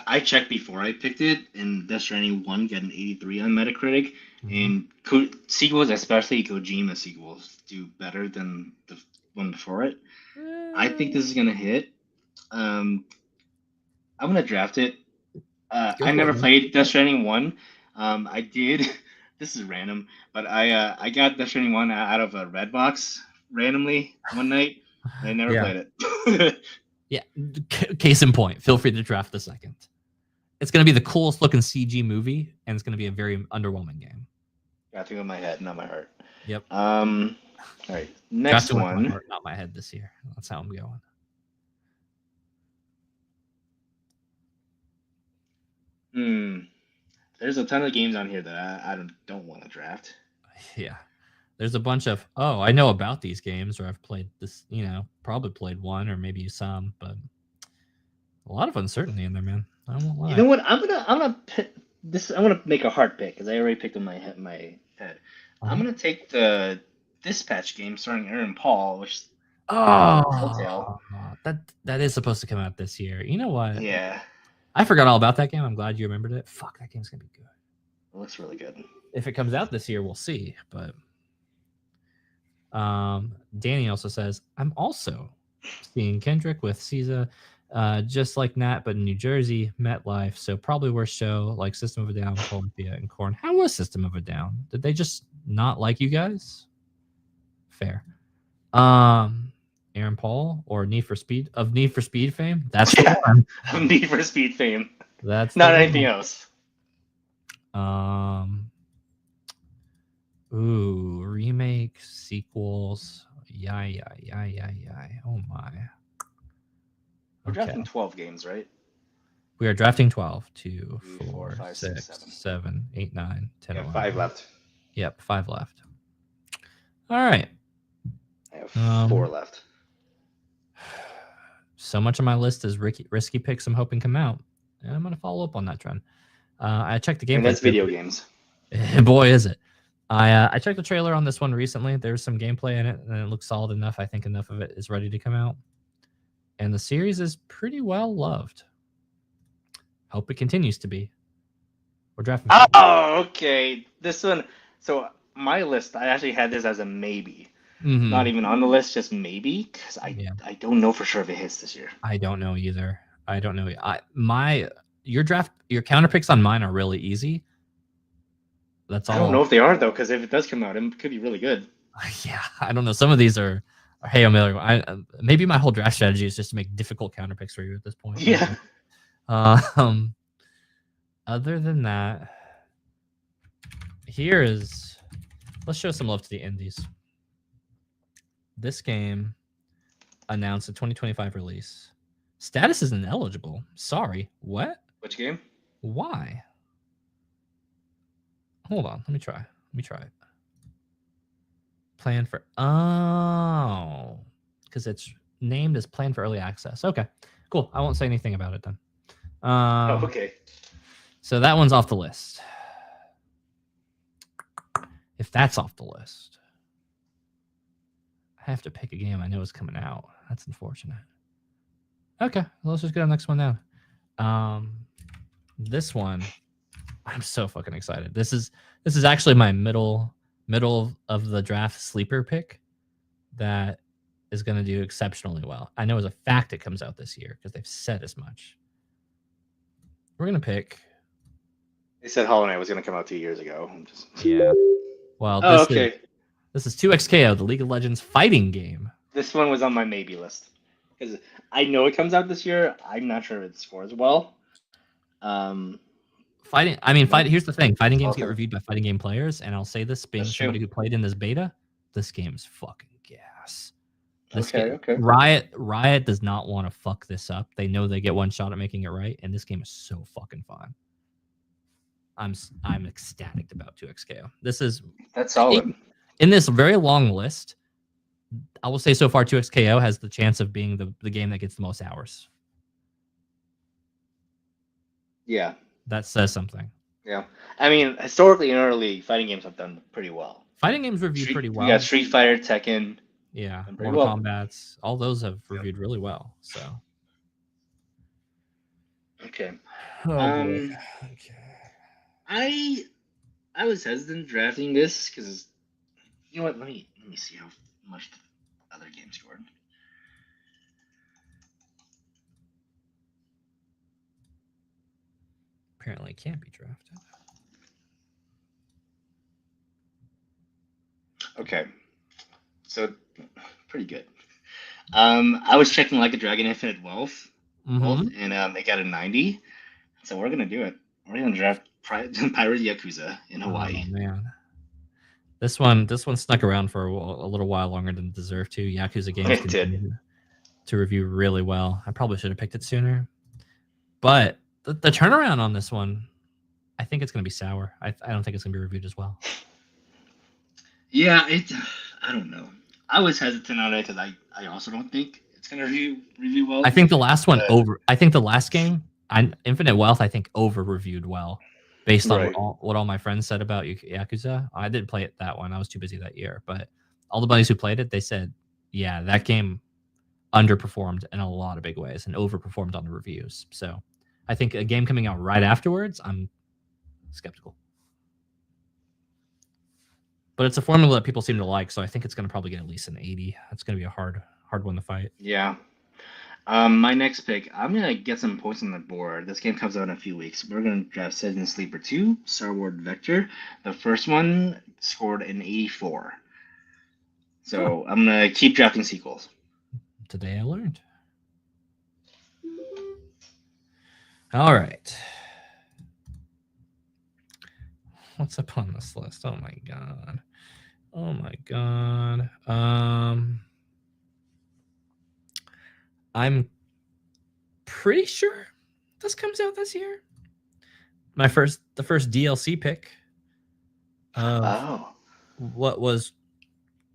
I checked before I picked it, and Death Stranding 1 got an 83 on Metacritic. Mhm. And sequels, especially Kojima sequels, do better than the one before it. I think this is going to hit. Um, I'm going to draft it. Go I for it, never man. played Death Stranding 1. I did. This is random, but I got Death Stranding 1 out of a red box randomly one night, and I never Yeah. played it. Yeah. Case in point, feel free to draft the second. It's going to be the coolest looking CG movie, and it's going to be a very underwhelming game. Got to go in my head, not my heart. Yep. All right, Got next to win my one. heart, not my head this year. That's how I'm going. Hmm. There's a ton of games on here that I don't want to draft. Yeah. There's a bunch of, oh, I know about these games, or I've played this, probably played one or maybe some, but a lot of uncertainty in there, man. I won't You lie. know what? I'm gonna pick this. I'm gonna make a hard pick because I already picked in my head. I'm Uh-huh. gonna take the Dispatch game starring Aaron Paul, which Telltale. Oh, that is supposed to come out this year. You know what? Yeah, I forgot all about that game. I'm glad you remembered it. Fuck, that game's gonna be good. it looks really good. If it comes out this year, we'll see. But Danny also says, I'm also seeing Kendrick with Caesar, just like Nat, but in New Jersey, MetLife. So probably worst show like System of a Down, Columbia, and Corn. How was System of a Down? Did they just not like you guys? Fair. Aaron Paul or Need for Speed fame. That's the Yeah, one. Need for Speed fame, That's the not anything one. else. Ooh, remake, sequels. Yeah. Oh my. We're Okay. drafting 12 games, right? We are drafting 12, 2, 3, 4, 4, 5, 6, 6, 7. 7, 8, 9, 10, We have 11. 5 left. Yep, 5 left. All right. I have 4 left. So much on my list is risky picks I'm hoping come out. And I'm going to follow up on that trend. I checked the gameplay. And that's video games. Boy, is it. I checked the trailer on this one recently. There's some gameplay in it, and it looks solid enough. I think enough of it is ready to come out. And the series is pretty well loved. Hope it continues to be. We're drafting. Oh, okay. This one. So my list, I actually had this as a maybe. Mm-hmm. Not even on the list, just maybe, because I don't know for sure if it hits this year. I don't know either. I don't know. Your counter picks on mine are really easy. That's all. I don't know if they are though, because if it does come out, it could be really good. Yeah, I don't know. Some of these are Hail Mary. Maybe my whole draft strategy is just to make difficult counter picks for you at this point. Yeah. Other than that, let's show some love to the indies. This game announced a 2025 release. Status is ineligible. Sorry. What? Which game? Why? Hold on. Let me try it. Plan for because it's named as Plan for Early Access. Okay, cool. I won't say anything about it then. Okay. So that one's off the list. If that's off the list, I have to pick a game I know is coming out. That's unfortunate. Okay, well, let's just get on the next one now. This one, I'm so fucking excited. This is actually my middle of the draft sleeper pick that is going to do exceptionally well. I know as a fact it comes out this year because they've said as much. We're going to pick. They said Hollow Knight was going to come out 2 years ago. Yeah. Well, this is 2XKO, the League of Legends fighting game. This one was on my maybe list because I know it comes out this year. I'm not sure if it scores well. Fighting. Here's the thing: fighting games get reviewed by fighting game players, and I'll say this, being somebody who played in this beta, this game's fucking gas. Okay. Riot does not want to fuck this up. They know they get one shot at making it right, and this game is so fucking fun. I'm ecstatic about 2XKO. That's solid. In this very long list, I will say so far 2XKO has the chance of being the game that gets the most hours. Yeah. That says something. Yeah. I mean, historically in early fighting games have done pretty well. Fighting games reviewed pretty well. You got Street Fighter, Tekken. Yeah. Mortal Kombat's. All those have reviewed really well. So. Okay. Okay. I was hesitant drafting this because, you know what? Let me see how much the other game scored. Apparently it can't be drafted. Okay. So, pretty good. I was checking Like a Dragon Infinite Wealth, and it got a 90. So we're going to do it. We're going to draft Pirate Yakuza in Hawaii. Oh, man. This one snuck around for a little while longer than it deserved to. Yakuza games continue to review really well. I probably should have picked it sooner. But the turnaround on this one, I think it's going to be sour. I don't think it's going to be reviewed as well. Yeah, I don't know. I was hesitant on it because I also don't think it's going to review well. I think the last one I think the last game, Infinite Wealth, I think over reviewed well, based on what all my friends said about Yakuza. I didn't play it that one. I was too busy that year. But all the buddies who played it, they said, yeah, that game underperformed in a lot of big ways and overperformed on the reviews. So I think a game coming out right afterwards, I'm skeptical. But it's a formula that people seem to like, so I think it's going to probably get at least an 80. That's going to be a hard one to fight. Yeah. My next pick, I'm going to get some points on the board. This game comes out in a few weeks. We're going to draft Citizen Sleeper 2, Star Wars Vector. The first one scored an 84. So I'm going to keep drafting sequels. Today I learned. All right. What's up on this list? Oh my god. I'm pretty sure This comes out this year. The first DLC pick of Oh, what was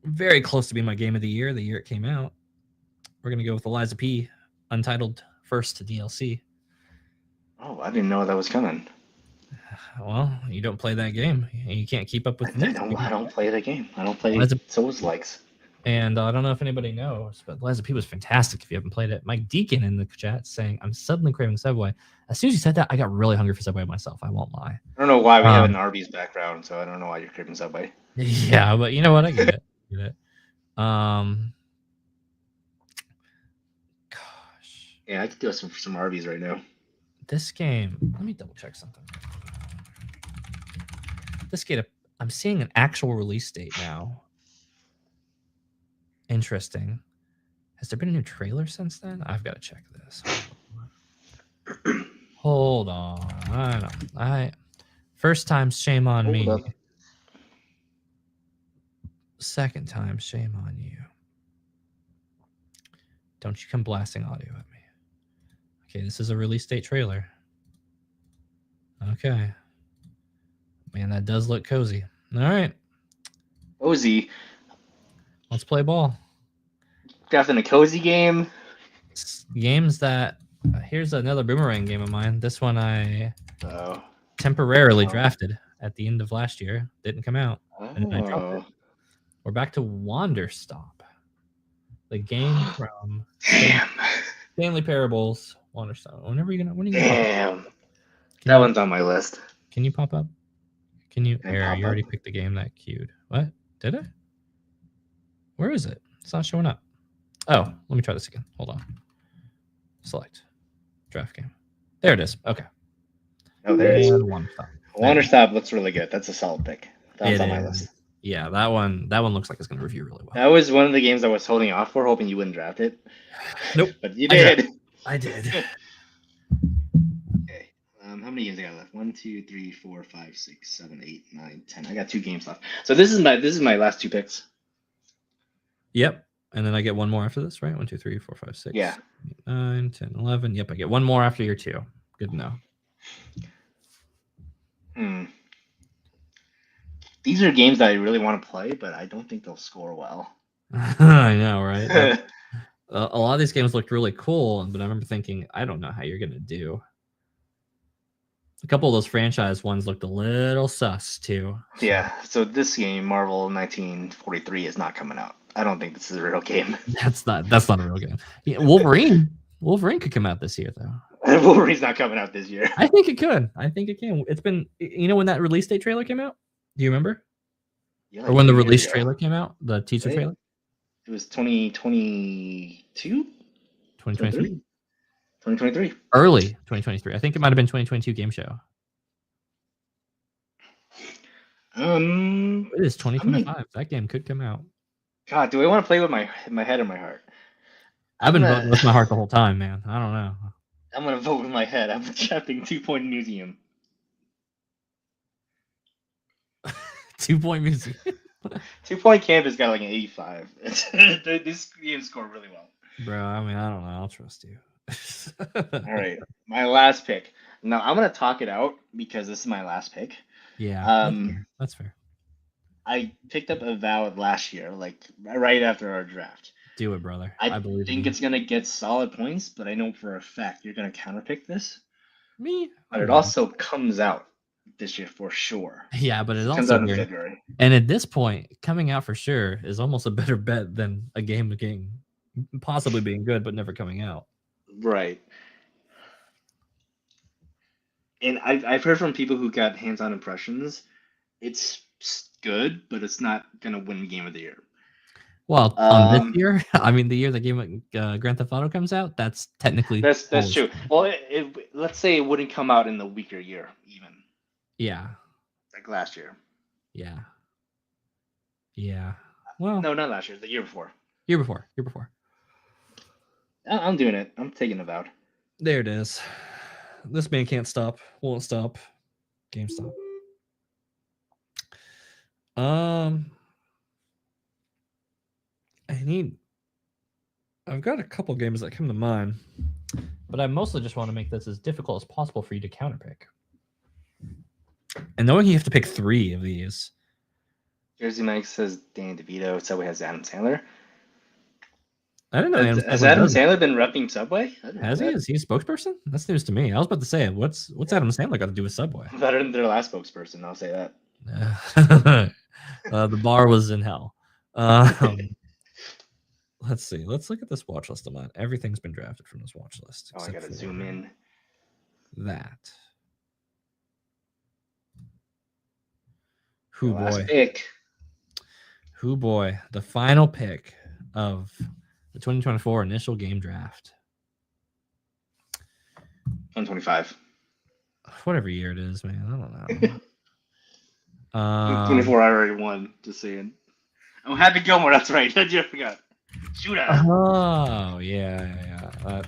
very close to being my game of the year it came out. We're gonna go with Eliza P. Untitled first DLC. oh, I didn't know that was coming. Well, you don't play that game. You can't keep up with the news. I don't play the game. I don't play Eliza, Souls likes. and I don't know if anybody knows, but Eliza P was fantastic. If you haven't played it, Mike Deacon in the chat saying, "I'm suddenly craving Subway." As soon as you said that, I got really hungry for Subway myself. I won't lie. I don't know why we have an Um, Arby's background, so I don't know why you're craving Subway. yeah, but you know what? I get it. I get it. Gosh, Yeah, I could do some Arby's right now. this game. Let me double check something. This game, I'm seeing an actual release date now. Interesting. Has there been a new trailer since then? I've got to check this. Hold on. First time, shame on Hold me. up. Second time, shame on you. Don't you come blasting audio at me. Okay, this is a release date trailer. Okay. Man, that does look cozy. All right. Cozy. Let's play ball. Drafting a cozy game. Games that here's another boomerang game of mine. This one I Oh. temporarily drafted at the end of last year. Didn't come out. And then I dropped it. Oh. We're back to Wander Stop. The game from Damn. Stanley Parables. Wander Stop. When are you gonna pop up? Damn. That one's on my list. Can you pop up? Can you Can I error? pop You already up? picked the game that queued. What? Did I? Where is it? It's not showing up. Oh, let me try this again. Hold on. Select. Draft game. There it is. Okay. Oh, there it is. Wander Stop. Wander Stop looks really good. That's a solid pick. That's on my list. Yeah, that one looks like it's gonna review really well. That was one of the games I was holding off for, hoping you wouldn't draft it. Nope. But you did. I did. Okay. How many games I got left? 1, 2, 3, 4, 5, 6, 7, 8, 9, 10. I got 2 games left. So this is my last 2 picks. Yep. And then I get one more after this, right? 1, 2, 3, 4, 5, 6, Yeah. 8, 9, 10, 11. Yep, I get one more after your 2. Good to know. These are games that I really want to play, but I don't think they'll score well. I know, right? A lot of these games looked really cool, but I remember thinking, I don't know how you're gonna do. A couple of those franchise ones looked a little sus too. Yeah. So this game, Marvel 1943, is not coming out. I don't think this is a real game. That's not a real game. Yeah, Wolverine could come out this year though. Wolverine's not coming out this year. I think it could. I think it can. It's been, when that release date trailer came out? Do you remember? Yeah, Or when the release trailer came out? The teaser Right. trailer? It was 2022? 2023? 2023. Early 2023. I think it might have been 2022 game show. It is 2025. That game could come out. God, do I want to play with my head or my heart? I've been voting with my heart the whole time, man. I don't know. I'm gonna vote with my head. I'm drafting 2 Point Museum. 2 Point Museum. 2 Point Campus got like an 85. This game scored really well. Bro, I mean, I don't know. I'll trust you. All right, my last pick. Now I'm gonna talk it out because this is my last pick. Yeah, that's fair. I picked up Avowed last year, like right after our draft. Do it, brother. I believe think it's gonna get solid points, but I know for a fact you're gonna counterpick this. Me? But it also comes out this year for sure. Yeah, but it comes also out in February. And at this point, coming out for sure is almost a better bet than a game possibly being good but never coming out. Right. And I've heard from people who got hands-on impressions, it's good, but it's not gonna win Game of the Year. Well, on this year, I mean, the year the game Grand Theft Auto comes out, that's technically that's true. Well, let's say it wouldn't come out in the weaker year, even. Yeah. Like last year. Yeah. Yeah. Well, no, not last year. The year before. Year before. I'm doing it. I'm taking Avowed. There it is. This man can't stop. Won't stop. GameStop. I've got a couple games that come to mind. But I mostly just want to make this as difficult as possible for you to counterpick. And knowing you have to pick 3 of these. Jersey Mike says Danny DeVito. Subway has Adam Sandler. I didn't know Has Adam Sandler been repping Subway? Has he? Is he a spokesperson? That's news to me. I was about to say, what's Adam Sandler got to do with Subway? Better than their last spokesperson, I'll say that. The bar was in hell. Let's see. Let's look at this watch list of mine. Everything's been drafted from this watch list. Oh, I gotta zoom in. That. Who boy? Last pick. Who boy? The final pick of the 2024 initial game draft. 125. Whatever year it is, man. I don't know. 24, I already won. Just saying. Oh, Happy Gilmore. That's right. I just forgot. Shootout. Oh, yeah.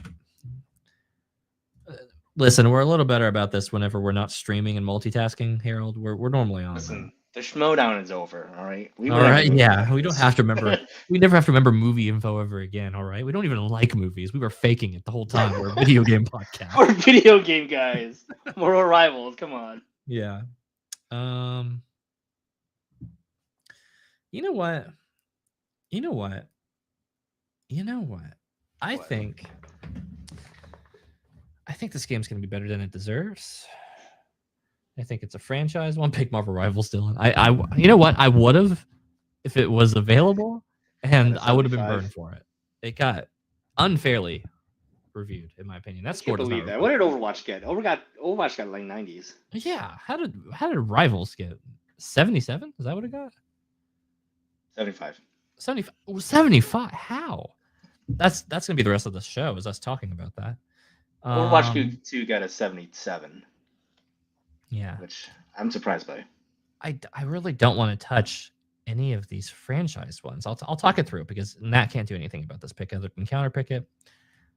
Listen, we're a little better about this whenever we're not streaming and multitasking, Harold. We're normally on. Listen, the Schmodown is over, all right? We don't have to remember. We never have to remember movie info ever again, all right? We don't even like movies. We were faking it the whole time. We're a video game podcast. We're video game guys. We're rivals. Come on. Yeah. You know what? I think this game's going to be better than it deserves. I think it's a franchise one. Pick Marvel Rivals, Dylan. I you know what? I would have if it was available, and I would have been burned for it. It got unfairly reviewed, in my opinion. That score does not. What did Overwatch get? Overwatch got like 90s. Yeah. How did Rivals get 77? Is that what it got? 75. 75. How? That's gonna be the rest of the show, is us talking about that. Overwatch 2 got a 77. Yeah, which I'm surprised by. I really don't want to touch any of these franchise ones. I'll talk it through because Nat can't do anything about this pick other than counterpick it.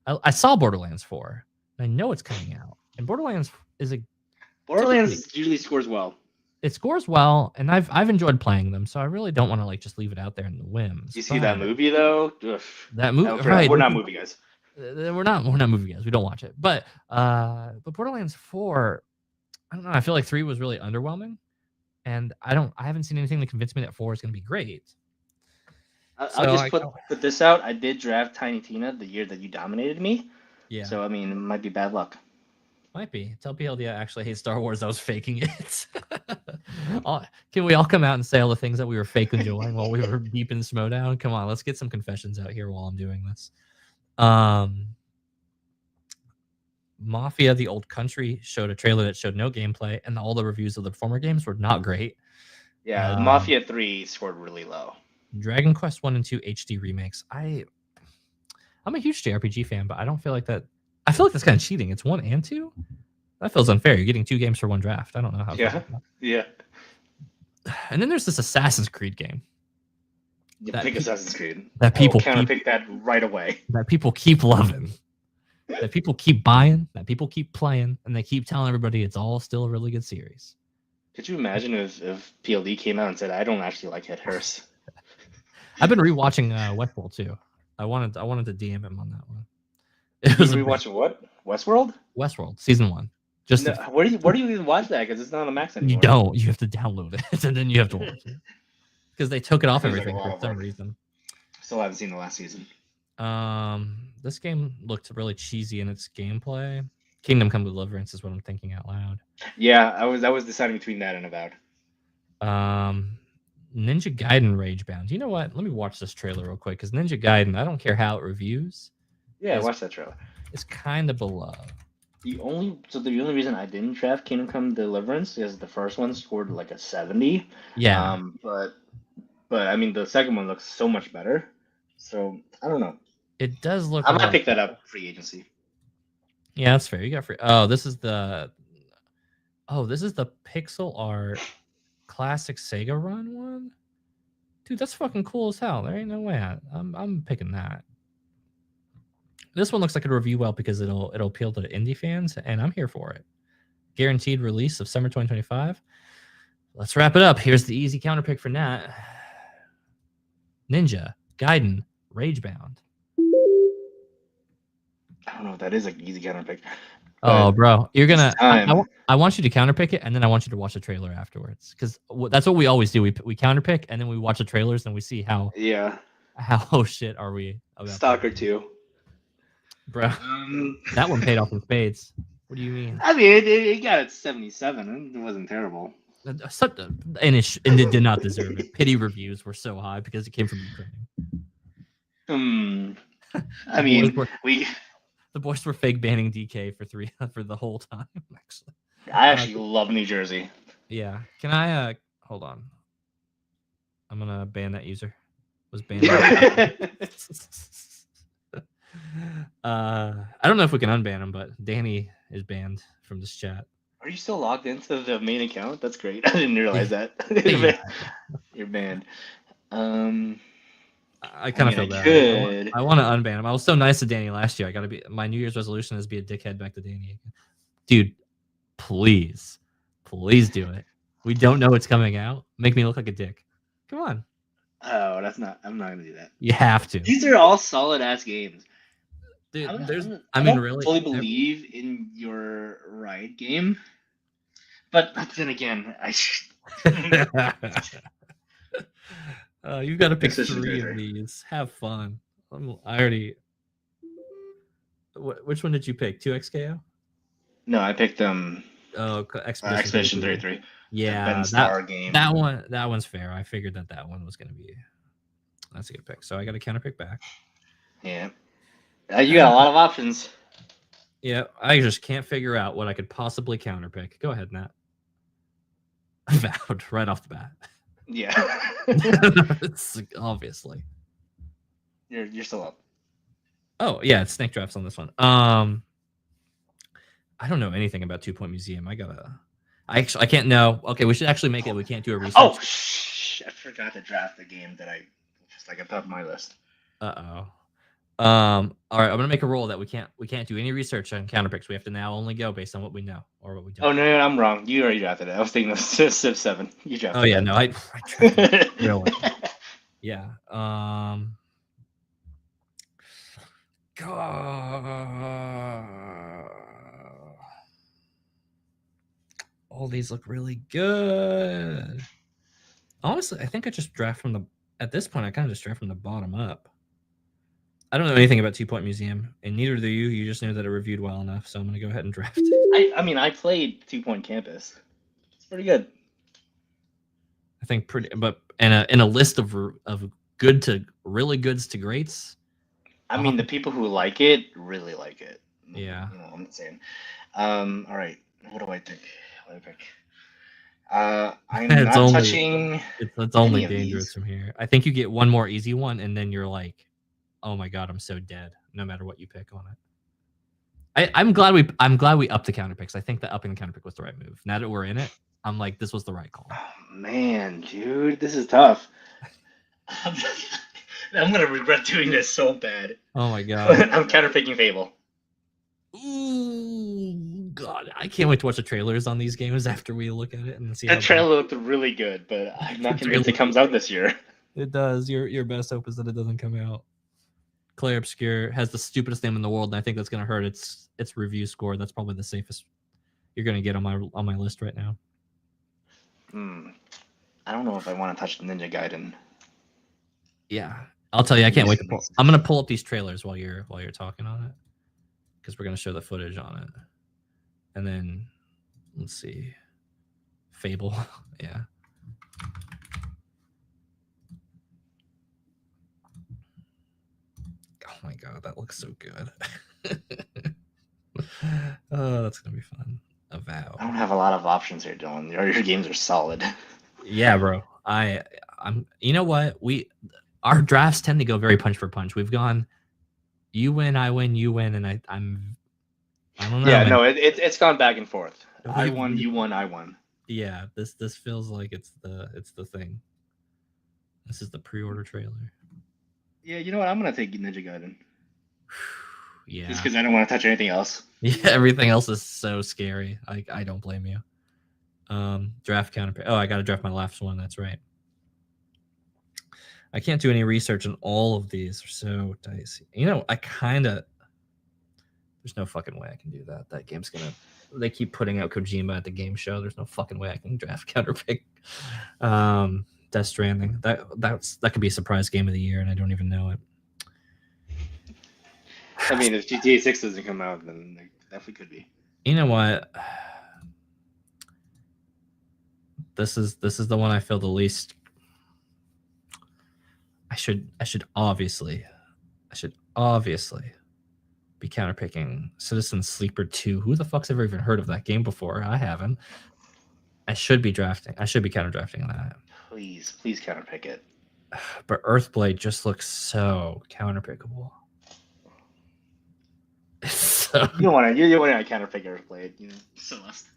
I saw Borderlands 4. And I know it's coming out, and Borderlands usually scores well. It scores well, and I've enjoyed playing them, so I really don't want to like just leave it out there in the whims. You see that movie though? Ugh. That movie, right? We're not movie guys. We're not movie guys. We don't watch it. But Borderlands 4, I don't know. I feel like 3 was really underwhelming, and I haven't seen anything to convince me that 4 is going to be great. I'll just put this out. I did draft Tiny Tina the year that you dominated me. Yeah. So I mean, it might be bad luck. Might be. Tell PLD I actually hate Star Wars. I was faking it. Can we all come out and say all the things that we were fake enjoying while we were deep in Schmodown? Come on, let's get some confessions out here while I'm doing this. Mafia: The Old Country showed a trailer that showed no gameplay, and all the reviews of the former games were not great. Yeah, Mafia 3 scored really low. Dragon Quest 1 and 2 HD remakes. I'm a huge JRPG fan, but I don't feel like that. I feel like that's kind of cheating. It's 1 and 2. That feels unfair. You're getting 2 games for 1 draft. I don't know how. Yeah. And then there's this Assassin's Creed game. Pick Assassin's Creed. That people pick that right away. That people keep loving. That people keep buying. That people keep playing, and they keep telling everybody it's all still a really good series. Could you imagine if PLD came out and said, "I don't actually like Head Hearse"? I've been rewatching Westworld too. I wanted to DM him on that one. It was rewatching what? Westworld season 1. Just where do you even watch that? Because it's not on Max anymore. You don't. You have to download it and then you have to watch it because they took it off everything for some reason. Still haven't seen the last season. This game looked really cheesy in its gameplay. Kingdom Come Deliverance is what I'm thinking out loud. Yeah, I was deciding between that and Avowed. Ninja Gaiden Ragebound. You know what? Let me watch this trailer real quick because Ninja Gaiden, I don't care how it reviews. Yeah, watch that trailer. It's kind of below. The only reason I didn't draft Kingdom Come Deliverance is the first one scored like a 70. Yeah. But I mean the second one looks so much better. So I don't know. It does look. I might pick that up free agency. Yeah, that's fair. You got free. Oh, this is the pixel art classic Sega Run one. Dude, that's fucking cool as hell. There ain't no way. I'm picking that. This one looks like it'll review well because it'll appeal to indie fans, and I'm here for it. Guaranteed release of summer 2025. Let's wrap it up. Here's the easy counter pick for Nat. Ninja Gaiden Ragebound. I don't know if that is an easy counter pick, Oh, but bro, you're this gonna. time, I want you to counterpick it, and then I want you to watch the trailer afterwards, because that's what we always do. We counterpick, and then we watch the trailers, and we see yeah, how shit are we about this, Stalker 2. bro. Um, That one paid off in spades. What do you mean? I mean, it got its 77. It wasn't terrible. And it did not deserve it. Pity reviews were so high because it came from Ukraine. Hmm. I The boys mean, were we. the boys were fake banning DK for the whole time. Actually, I actually love New Jersey. yeah. Can I hold on? I'm gonna ban that user. Was banned. I don't know if we can unban him, but Danny is banned from this chat. Are you still logged into the main account? That's great. I didn't realize that. Yeah, You're banned. Um, I I kind of mean, feel I bad. could. I want to unban him. I was so nice to Danny last year. I gotta be. My New Year's resolution is be a dickhead back to Danny again. Dude, please, please do it. We don't know it's coming out. Make me look like a dick. Come on. Oh, that's not. I'm not gonna do that. You have to. These are all solid ass games. Dude, I mean, don't really. fully believe in your Riot game, but then again, You've got to pick Exhibition 3 of 33. these. Have fun. I already. Which one did you pick? 2XKO? No, I picked Oh, Expedition Expedition 33. 33. The Ben Yeah, Starr game. that one's fair. I figured that one was gonna be. That's a good pick. So I got a counter pick back. Yeah, you got a lot of options. Yeah, I just can't figure out what I could possibly counter pick. Go ahead, Nat. Vowed right off the bat. Yeah, It's obviously. you're still up. Oh yeah, it's snake drafts on this one. I don't know anything about 2 Point Museum. I can't know. Okay, we should actually make it. We can't do a research. Oh, I forgot to draft the game that I just like on top of my list. Uh-oh. All right, I'm gonna make a rule that we can't do any research on counter picks. We have to now only go based on what we know or what we don't. Oh no, I'm wrong. You already drafted it. I was thinking of Civ 7. You drafted. Oh yeah, that. no, I drafted really. Yeah. All these look really good. Honestly, I think I just draft from the. At this point, I kind of just draft from the bottom up. I don't know anything about 2 Point Museum, and neither do you. You just knew that it reviewed well enough, so I'm gonna go ahead and draft it. I mean, I played 2 Point Campus. It's pretty good. I think but in a list of good to really goods to greats. I mean, the people who like it really like it. Yeah. You know, I'm not saying. All right. What do I think? What do I pick? I'm not touching. It's only dangerous from here. I think you get one more easy one, and then you're like, "Oh my god, I'm so dead." No matter what you pick on it. I'm glad we upped the counter picks. I think the upping the counter pick was the right move. Now that we're in it, I'm like, this was the right call. Oh man, dude, this is tough. I'm gonna regret doing this so bad. Oh my god. I'm counterpicking Fable. Ooh, God, I can't wait to watch the trailers on these games after we look at it and see. That trailer looked really good, but I'm not convinced it comes out this year. It does. Your best hope is that it doesn't come out. Claire Obscure has the stupidest name in the world, and I think that's gonna hurt its review score. That's probably the safest you're gonna get on my list right now. I don't know if I want to touch Ninja Gaiden. Yeah, I'll tell you. I can't wait to pull. I'm gonna pull up these trailers while you're talking on it, because we're gonna show the footage on it, and then let's see, Fable. Yeah. Oh my god, that looks so good. Oh, that's gonna be fun. A vow. I don't have a lot of options here, Dylan. Your games are solid. Yeah, bro. I'm. You know what? Our drafts tend to go very punch for punch. We've gone, you win, I win, you win, and I don't know. Yeah, man. no, it's gone back and forth. I won, you won, I won. Yeah, this feels like it's the thing. This is the pre-order trailer. Yeah, you know what? I'm gonna take Ninja Gaiden. Yeah. Just because I don't want to touch anything else. Yeah, everything else is so scary. I don't blame you. Draft counter. Oh, I got to draft my last one. That's right. I can't do any research on all of these. They're so dicey. You know, I kind of. There's no fucking way I can do that. That game's gonna. They keep putting out Kojima at the game show. There's no fucking way I can draft counterpick. Death Stranding. That could be a surprise game of the year, and I don't even know it. I mean, if GTA 6 doesn't come out, then it definitely could be. You know what? This is the one I feel the least. I should obviously be counterpicking Citizen Sleeper 2. Who the fuck's ever even heard of that game before? I haven't. I should be counter drafting that. Please counterpick it. But Earthblade just looks so counterpickable. So, You don't want to counterpick Earthblade. You know, Celeste.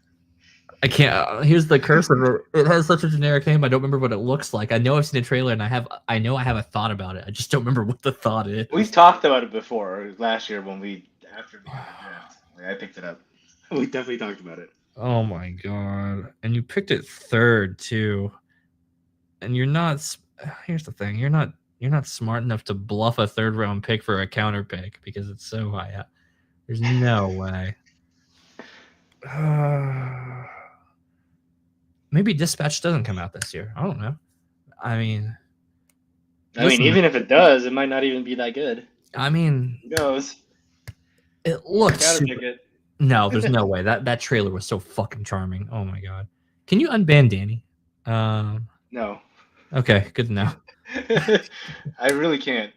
I can't. Here's the curse of it. It has such a generic name. I don't remember what it looks like. I know I've seen a trailer, and I know I have a thought about it. I just don't remember what the thought is. We've talked about it before last year after the draft. I picked it up. We definitely talked about it. Oh my god! And you picked it third too. And you're not. Here's the thing: you're not smart enough to bluff a third round pick for a counter pick because it's so high up. There's no way. Maybe Dispatch doesn't come out this year. I don't know. I mean, even if it does, it might not even be that good. I mean, who knows? It looks. Counterpick it. No, there's no way. That trailer was so fucking charming. Oh my god. Can you unban Danny? No. Okay, good to know. I really can't.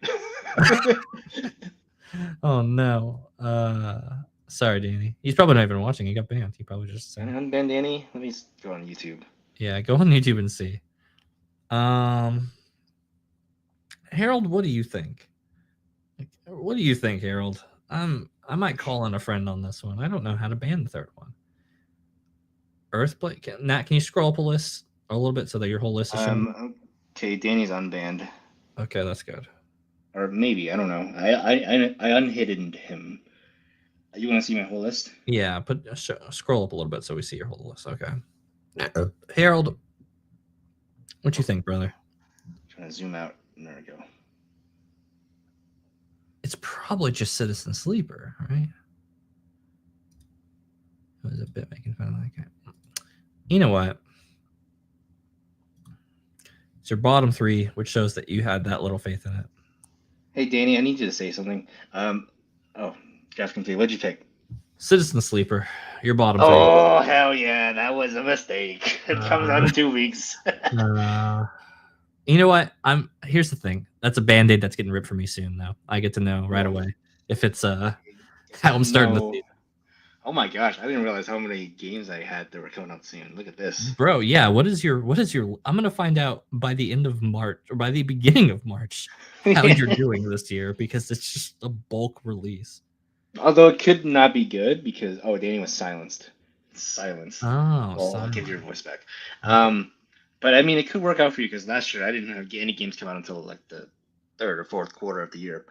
Oh no. Sorry, Danny. He's probably not even watching. He got banned. He probably just said. Can I unban Danny? Let me go on YouTube. Yeah, go on YouTube and see. Harold, what do you think? What do you think, Harold? I might call on a friend on this one. I don't know how to ban the third one. Earthblade. Nat, can you scroll up a list a little bit so that your whole list is shown? Okay, Danny's unbanned. Okay, that's good. Or maybe, I don't know. I unhidden him. You want to see my whole list? Yeah, scroll up a little bit so we see your whole list. Okay. Harold, what you think, brother? Trying to zoom out. There we go. It's probably just Citizen Sleeper, right? It was a bit making fun of that guy. You know what? It's your bottom three, which shows that you had that little faith in it. Hey, Danny, I need you to say something. Jeff, what'd you pick? Citizen Sleeper, your bottom three. Oh, hell yeah, that was a mistake. It comes out in 2 weeks. You know what? Here's the thing. That's a Band-Aid that's getting ripped for me soon, though. I get to know right away if it's how I'm starting the season. Oh my gosh, I didn't realize how many games I had that were coming out soon. Look at this. Bro, yeah, what is your I'm gonna find out by the end of March or by the beginning of March how you're doing this year because it's just a bulk release. Although it could not be good because Danny was silenced. Silence. Oh, well, I'll give your voice back. But I mean, it could work out for you because last year I didn't have any games come out until like the third or fourth quarter of the year.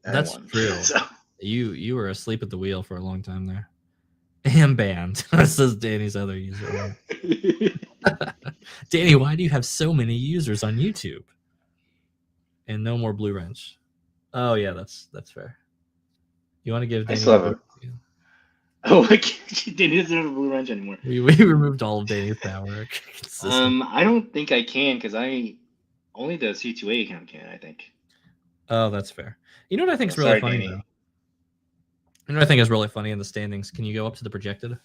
That's true. So. You were asleep at the wheel for a long time there. And banned. This is Danny's other user. Danny, why do you have so many users on YouTube? And no more Blue Wrench. Oh yeah, that's fair. You want to give Danny? I still have Danny doesn't have a Blue Wrench anymore. We removed all of Danny's power. I don't think I can because only the C2A account can. I think. Oh, that's fair. You know what I think is really funny Danny. though? You know what I think is really funny in the standings? Can you go up to the projected?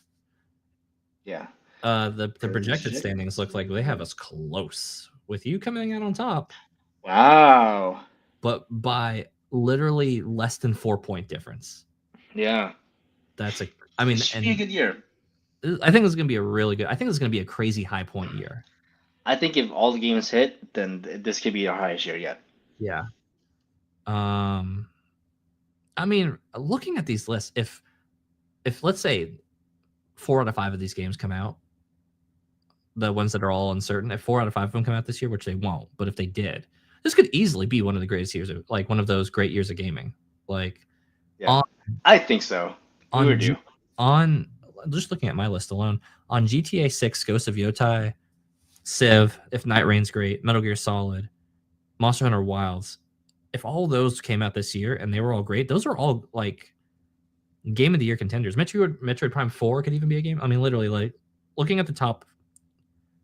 Yeah. The projected standings look like they have us close with you coming out on top. Wow. But by literally less than 4-point difference. Yeah. That's it should be a good year. I think it's going to be it's going to be a crazy high point year. I think if all the games hit, then this could be our highest year yet. Yeah. I mean, looking at these lists, if let's say 4 out of 5 of these games come out, the ones that are all uncertain, if 4 out of 5 of them come out this year, which they won't, but if they did, this could easily be one of the greatest years, like one of those great years of gaming. Like, yeah, I think so. On just looking at my list alone, on GTA 6, Ghost of Yotai, Civ, if Night Rain's great, Metal Gear Solid, Monster Hunter Wilds. If all those came out this year and they were all great, those are all like game of the year contenders. Metroid Prime 4 could even be a game. I mean, literally, like looking at the top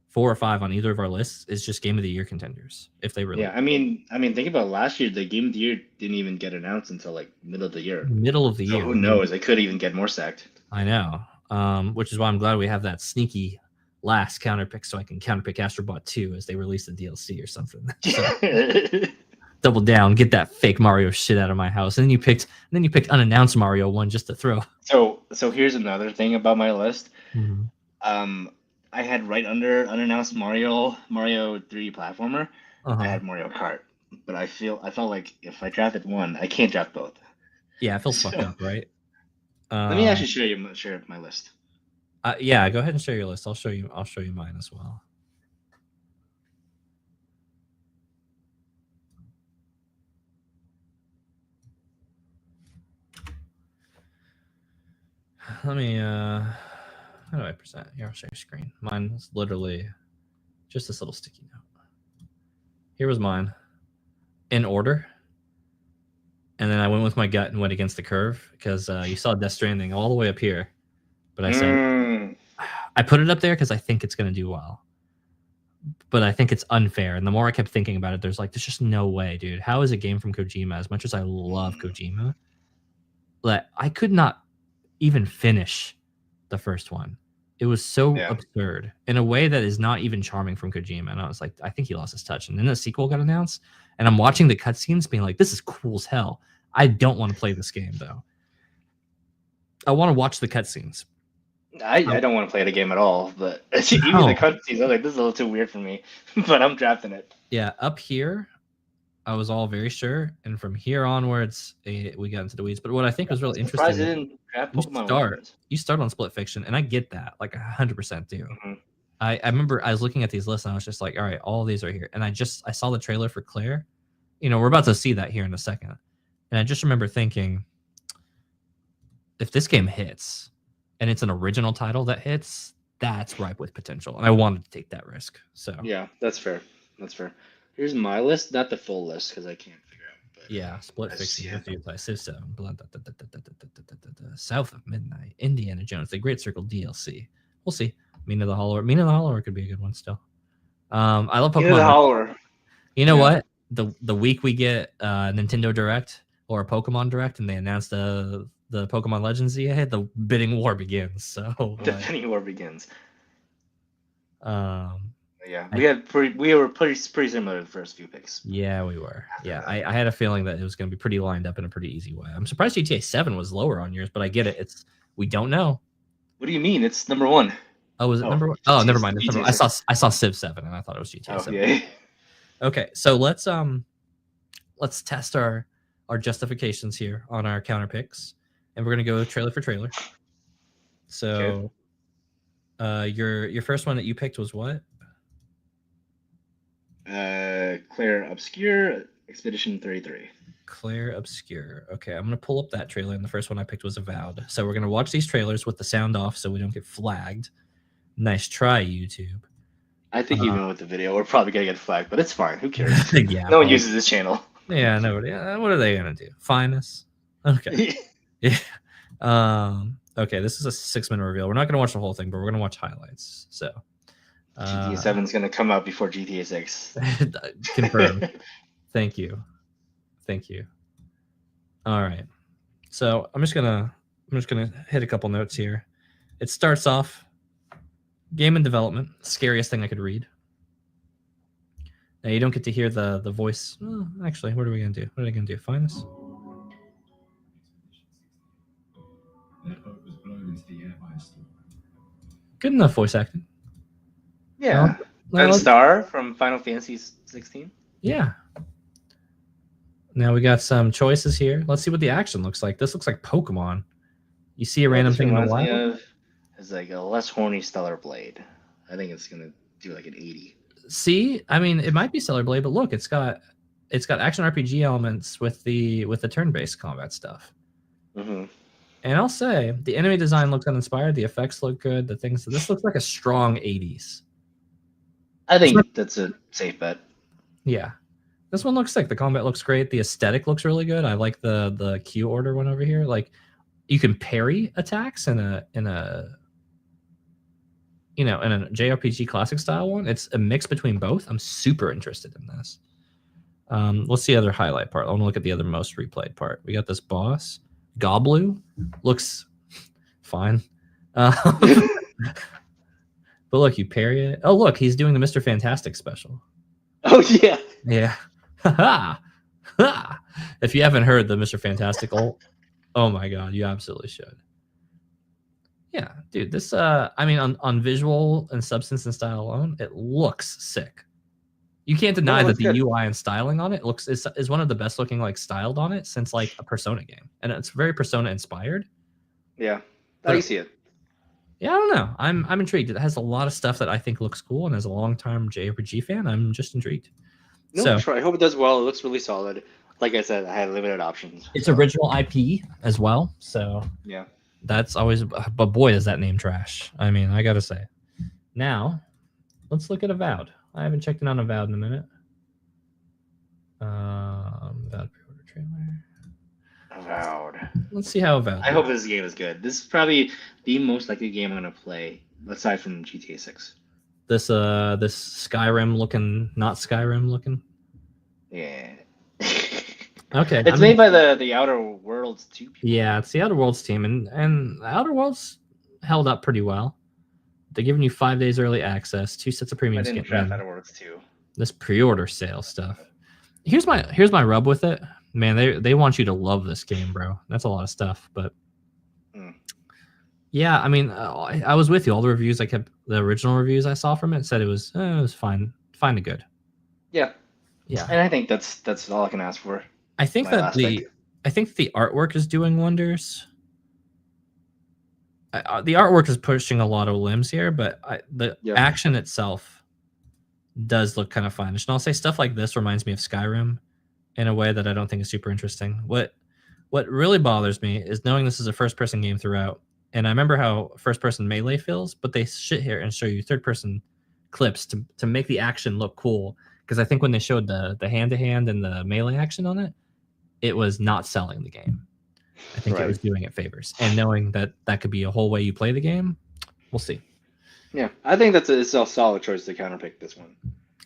4 or 5 on either of our lists is just game of the year contenders if they really. Yeah, I mean, think about last year. The game of the year didn't even get announced until like middle of the year. Middle of the So year. who knows? It could even get more stacked. I know. Which is why I'm glad we have that sneaky last counterpick so I can counterpick Astrobot 2 as they release the DLC or something. So, double down, get that fake Mario shit out of my house. And then you picked unannounced Mario 1 just to throw. So here's another thing about my list. Mm-hmm. I had right under unannounced Mario 3 platformer. I had Mario Kart, but I felt like if I drafted one, I can't draft both. Yeah, it feels fucked up, right? Let me actually share my list. Yeah, go ahead and share your list. I'll show you mine as well. Let me how do I present? Here, I'll share your screen. Mine's literally just this little sticky note. Here was mine. In order. And then I went with my gut and went against the curve because you saw Death Stranding all the way up here. But I said I put it up there because I think it's going to do well. But I think it's unfair. And the more I kept thinking about it, there's just no way, dude. How is a game from Kojima, as much as I love Kojima, that I could not even finish the first one? It was so absurd in a way that is not even charming from Kojima. And I was like, I think he lost his touch. And then the sequel got announced. And I'm watching the cutscenes being like, this is cool as hell. I don't want to play this game, though. I want to watch the cutscenes. I don't want to play the game at all, but even the cutscenes, I was like, this is a little too weird for me. But I'm drafting it. Yeah, up here, I was all very sure, and from here onwards, we got into the weeds. But what I think was really interesting, you start on Split Fiction, and I get that, like 100% do. Mm-hmm. I remember I was looking at these lists, and I was just like, all right, all of these are here, and I saw the trailer for Claire. We're about to see that here in a second, and I just remember thinking, if this game hits, and it's an original title that hits, that's ripe with potential, and I wanted to take that risk. So yeah, that's fair. Here's my list, not the full list because I can't figure out. But yeah, Split Fiction, Civ 7, South of Midnight, Indiana Jones, The Great Circle DLC. We'll see. Mina the Hollower could be a good one still. I love Pokemon. Mina the Hollower. You know what? The week we get Nintendo Direct or a Pokemon Direct, and they announce the Pokemon Legends EA, the bidding war begins. So the bidding war begins. Yeah, we were pretty similar to the first few picks. Yeah, we were. Yeah, I had a feeling that it was going to be pretty lined up in a pretty easy way. I'm surprised GTA 7 was lower on yours, but I get it. We don't know. What do you mean? It's number 1. Oh, was it number 1? Oh, never mind. I saw Civ 7 and I thought it was GTA 7. Yeah. Okay, so let's test our justifications here on our counter picks, and we're gonna go trailer for trailer. So, your first one that you picked was what? Claire Obscure Expedition 33. Claire Obscure. Okay, I'm gonna pull up that trailer, and the first one I picked was Avowed. So we're gonna watch these trailers with the sound off, so we don't get flagged. Nice try, YouTube. I think even with the video, we're probably gonna get flagged, but it's fine. Who cares? Yeah, no one uses this channel. Yeah, nobody. What are they gonna do? Fine us? Okay. Yeah. Okay, this is a 6-minute reveal. We're not gonna watch the whole thing, but we're gonna watch highlights. So. GTA 7 is gonna come out before GTA 6. Confirmed. Thank you. All right. So I'm just gonna hit a couple notes here. It starts off game in development, scariest thing I could read. Now you don't get to hear the voice. Oh, actually, what are we gonna do? What are they gonna do? Find us? Good enough voice acting. Yeah. Ben Starr from Final Fantasy 16. Yeah. Now we got some choices here. Let's see what the action looks like. This looks like Pokemon. You see a random thing in the wild. It's like a less horny Stellar Blade. I think it's gonna do like an 80. See, I mean, it might be Stellar Blade, but look, it's got action RPG elements with the turn-based combat stuff. Mm-hmm. And I'll say the enemy design looks uninspired. The effects look good. This looks like a strong 80s. I think that's a safe bet. Yeah. This one looks sick. The combat looks great. The aesthetic looks really good. I like the Q order one over here. Like, you can parry attacks in a in a JRPG classic style one. It's a mix between both. I'm super interested in this. What's the other highlight part? I want to look at the other most replayed part. We got this boss, Goblu, looks fine. But look, you parry it. Oh, look, he's doing the Mr. Fantastic special. Oh yeah. Yeah. If you haven't heard the Mr. Fantastic ult, oh my god, you absolutely should. Yeah, dude, this I mean on visual and substance and style alone, it looks sick. You can't deny that the good. UI and styling on it is one of the best looking like styled on it since like a Persona game. And it's very Persona inspired. Yeah. But I see it. Yeah, I don't know. I'm intrigued. It has a lot of stuff that I think looks cool, and as a long-term JRPG fan, I'm just intrigued. No, So sure. I hope it does well. It looks really solid. Like I said, I had limited options. it's so. original IP as well. So Yeah. that's always, but boy, is that name trash. I mean, I gotta say. Now, let's look at Avowed. I haven't checked in on Avowed in a minute. Avowed pre-order trailer. Avowed. Let's see how Avowed. I hope this game is good. This is probably the most likely game I'm gonna play, aside from GTA 6. This Skyrim looking, not Skyrim looking. Yeah. Okay. It's made by the Outer Worlds 2 people. Yeah, it's the Outer Worlds team, and the Outer Worlds held up pretty well. They're giving you 5 days early access, 2 sets of premium I didn't skin. draft Outer Worlds 2. This pre-order sale stuff. Here's my rub with it. Man, they want you to love this game, bro. That's a lot of stuff, but yeah, I mean, I was with you. All the reviews the original reviews I saw from it said it was fine to good. Yeah. Yeah. And I think that's all I can ask for. I think that the artwork is doing wonders. The artwork is pushing a lot of limbs here, but the action itself does look kind of fun. And I'll say stuff like this reminds me of Skyrim in a way that I don't think is super interesting. What really bothers me is knowing this is a first-person game throughout. And I remember how first-person Melee feels, but they sit here and show you third-person clips to make the action look cool. Because I think when they showed the hand-to-hand and the Melee action on it, it was not selling the game. I think it was doing it favors. And knowing that could be a whole way you play the game, we'll see. Yeah, I think it's a solid choice to counterpick this one.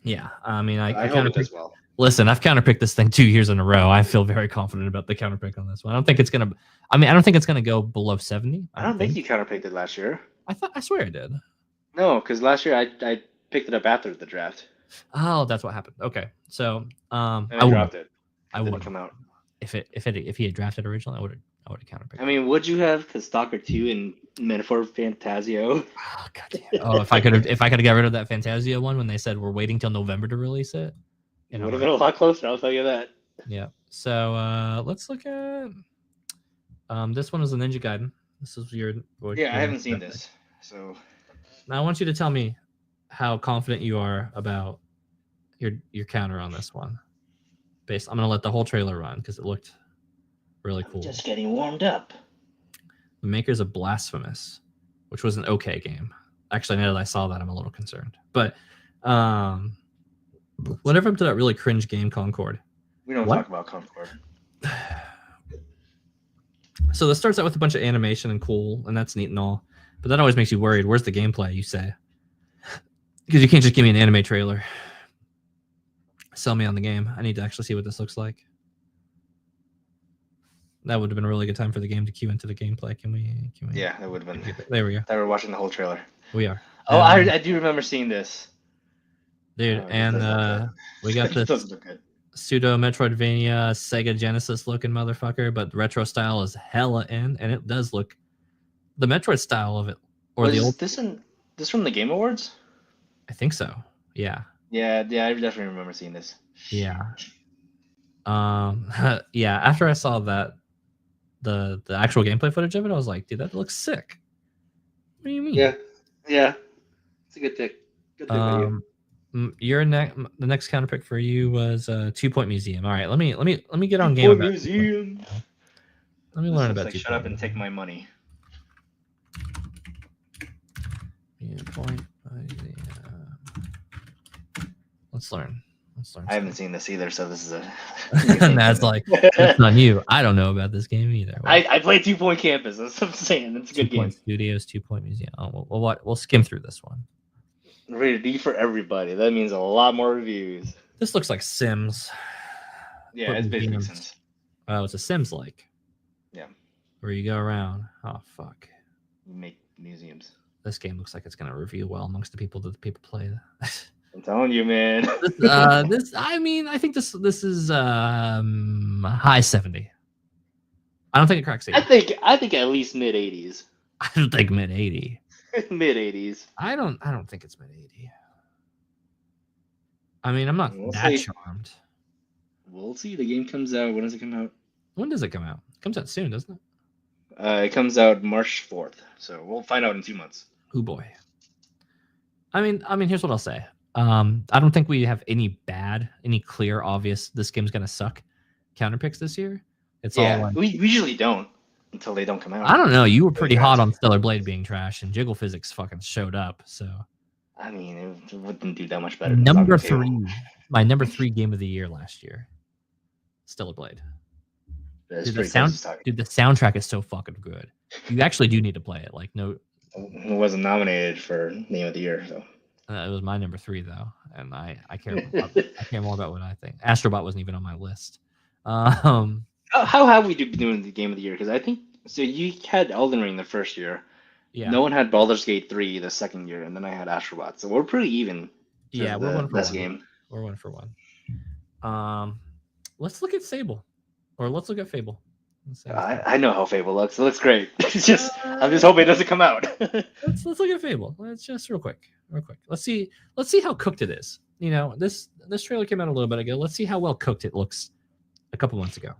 Yeah, I mean, I hope it does well. Listen, I've counterpicked this thing 2 years in a row. I feel very confident about the counterpick on this one. I don't think it's gonna go below 70. I don't think you counterpicked it last year. I swear I did. No, because last year I picked it up after the draft. Oh, that's what happened. Okay, so I dropped it. I wouldn't come out. If he had drafted originally, I would have counterpicked. I mean, would you have? Because Stalker 2 and Metaphor Fantasio. Oh god damn. Oh, if I could have got rid of that Fantasio one when they said we're waiting till November to release it. It would have been a lot closer, I'll tell you that. Yeah. So let's look at this one was the Ninja Gaiden. This is your I haven't seen this. So now I want you to tell me how confident you are about your counter on this one. I'm gonna let the whole trailer run because it looked really cool. Just getting warmed up. The makers of Blasphemous, which was an okay game. Actually, now that I saw that, I'm a little concerned. But whatever up to that really cringe game, Concord. We don't talk about Concord. So this starts out with a bunch of animation and cool, and that's neat and all. But that always makes you worried. Where's the gameplay, you say? Because you can't just give me an anime trailer. Sell me on the game. I need to actually see what this looks like. That would have been a really good time for the game to cue into the gameplay. Can we? Yeah, that would have been. There we go. They were watching the whole trailer. We are. Oh, I do remember seeing this. Dude, we got this pseudo Metroidvania Sega Genesis looking motherfucker, but the retro style is hella in, and it does look the Metroid style of it. Or the old. This from the Game Awards? I think so. Yeah. Yeah, I definitely remember seeing this. Yeah. Yeah. After I saw that, the actual gameplay footage of it, I was like, dude, that looks sick. What do you mean? Yeah. It's a good pick. Good pick by you. The next counter pick for you was 2 Point Museum. All right, let me get on game about Museum. Let me learn about. Shut up and take my money. 2 Point Museum. Let's learn Let's learn I haven't something. seen this either, so this is a new And thing for that's me. like, that's on you. I don't know about this game either. Well, I played 2 Point Campus. That's what I'm saying. It's a 2 good Point game. Studios, 2 Point Museum. Oh, we'll skim through this one. Rated D for everybody. That means a lot more reviews. This looks like Sims. Yeah, But it's basically museums. Sims. Oh, it's a Sims like. Yeah. Where you go around. Oh fuck. You make museums. This game looks like it's gonna review well amongst the people that the people play. I'm telling you, man. This I mean, I think this is high 70. I don't think it cracks 80. I think at least mid 80s. I don't think mid 80. Mid 80s. I don't think it's mid 80. I mean, I'm not We'll that see. charmed. We'll see. The game comes out. When does it come out? When does it come out? It comes out soon, doesn't it? It comes out March 4th. So we'll find out in 2 months. Oh boy. I mean, here's what I'll say. I don't think we have any clear, obvious, this game's gonna suck counterpicks this year. It's all like, we usually don't until they don't come out. I don't know. You were pretty hot on Stellar Blade being trash, and Jiggle Physics fucking showed up. So I mean, it wouldn't do that much better. Number 3, my number 3 game of the year last year, Stellar Blade. Dude, the soundtrack is so fucking good. You actually do need to play it. Like, no, it wasn't nominated for Game of the Year, so. It was my number 3 though, and I care more about what I think. Astrobot wasn't even on my list. How have we been doing the Game of the Year? Because I think so. You had Elden Ring the first year. Yeah. No one had Baldur's Gate 3 the second year, and then I had Astrobot. So we're pretty even. Yeah, we're one for best one. game. We're 1 for 1. Let's look at Sable, or let's look at Fable. I know how Fable looks. It looks great. It's just I'm just hoping it doesn't come out. let's look at Fable. Let's just real quick. Let's see how cooked it is. You know, this trailer came out a little bit ago. Let's see how well cooked it looks a couple months ago.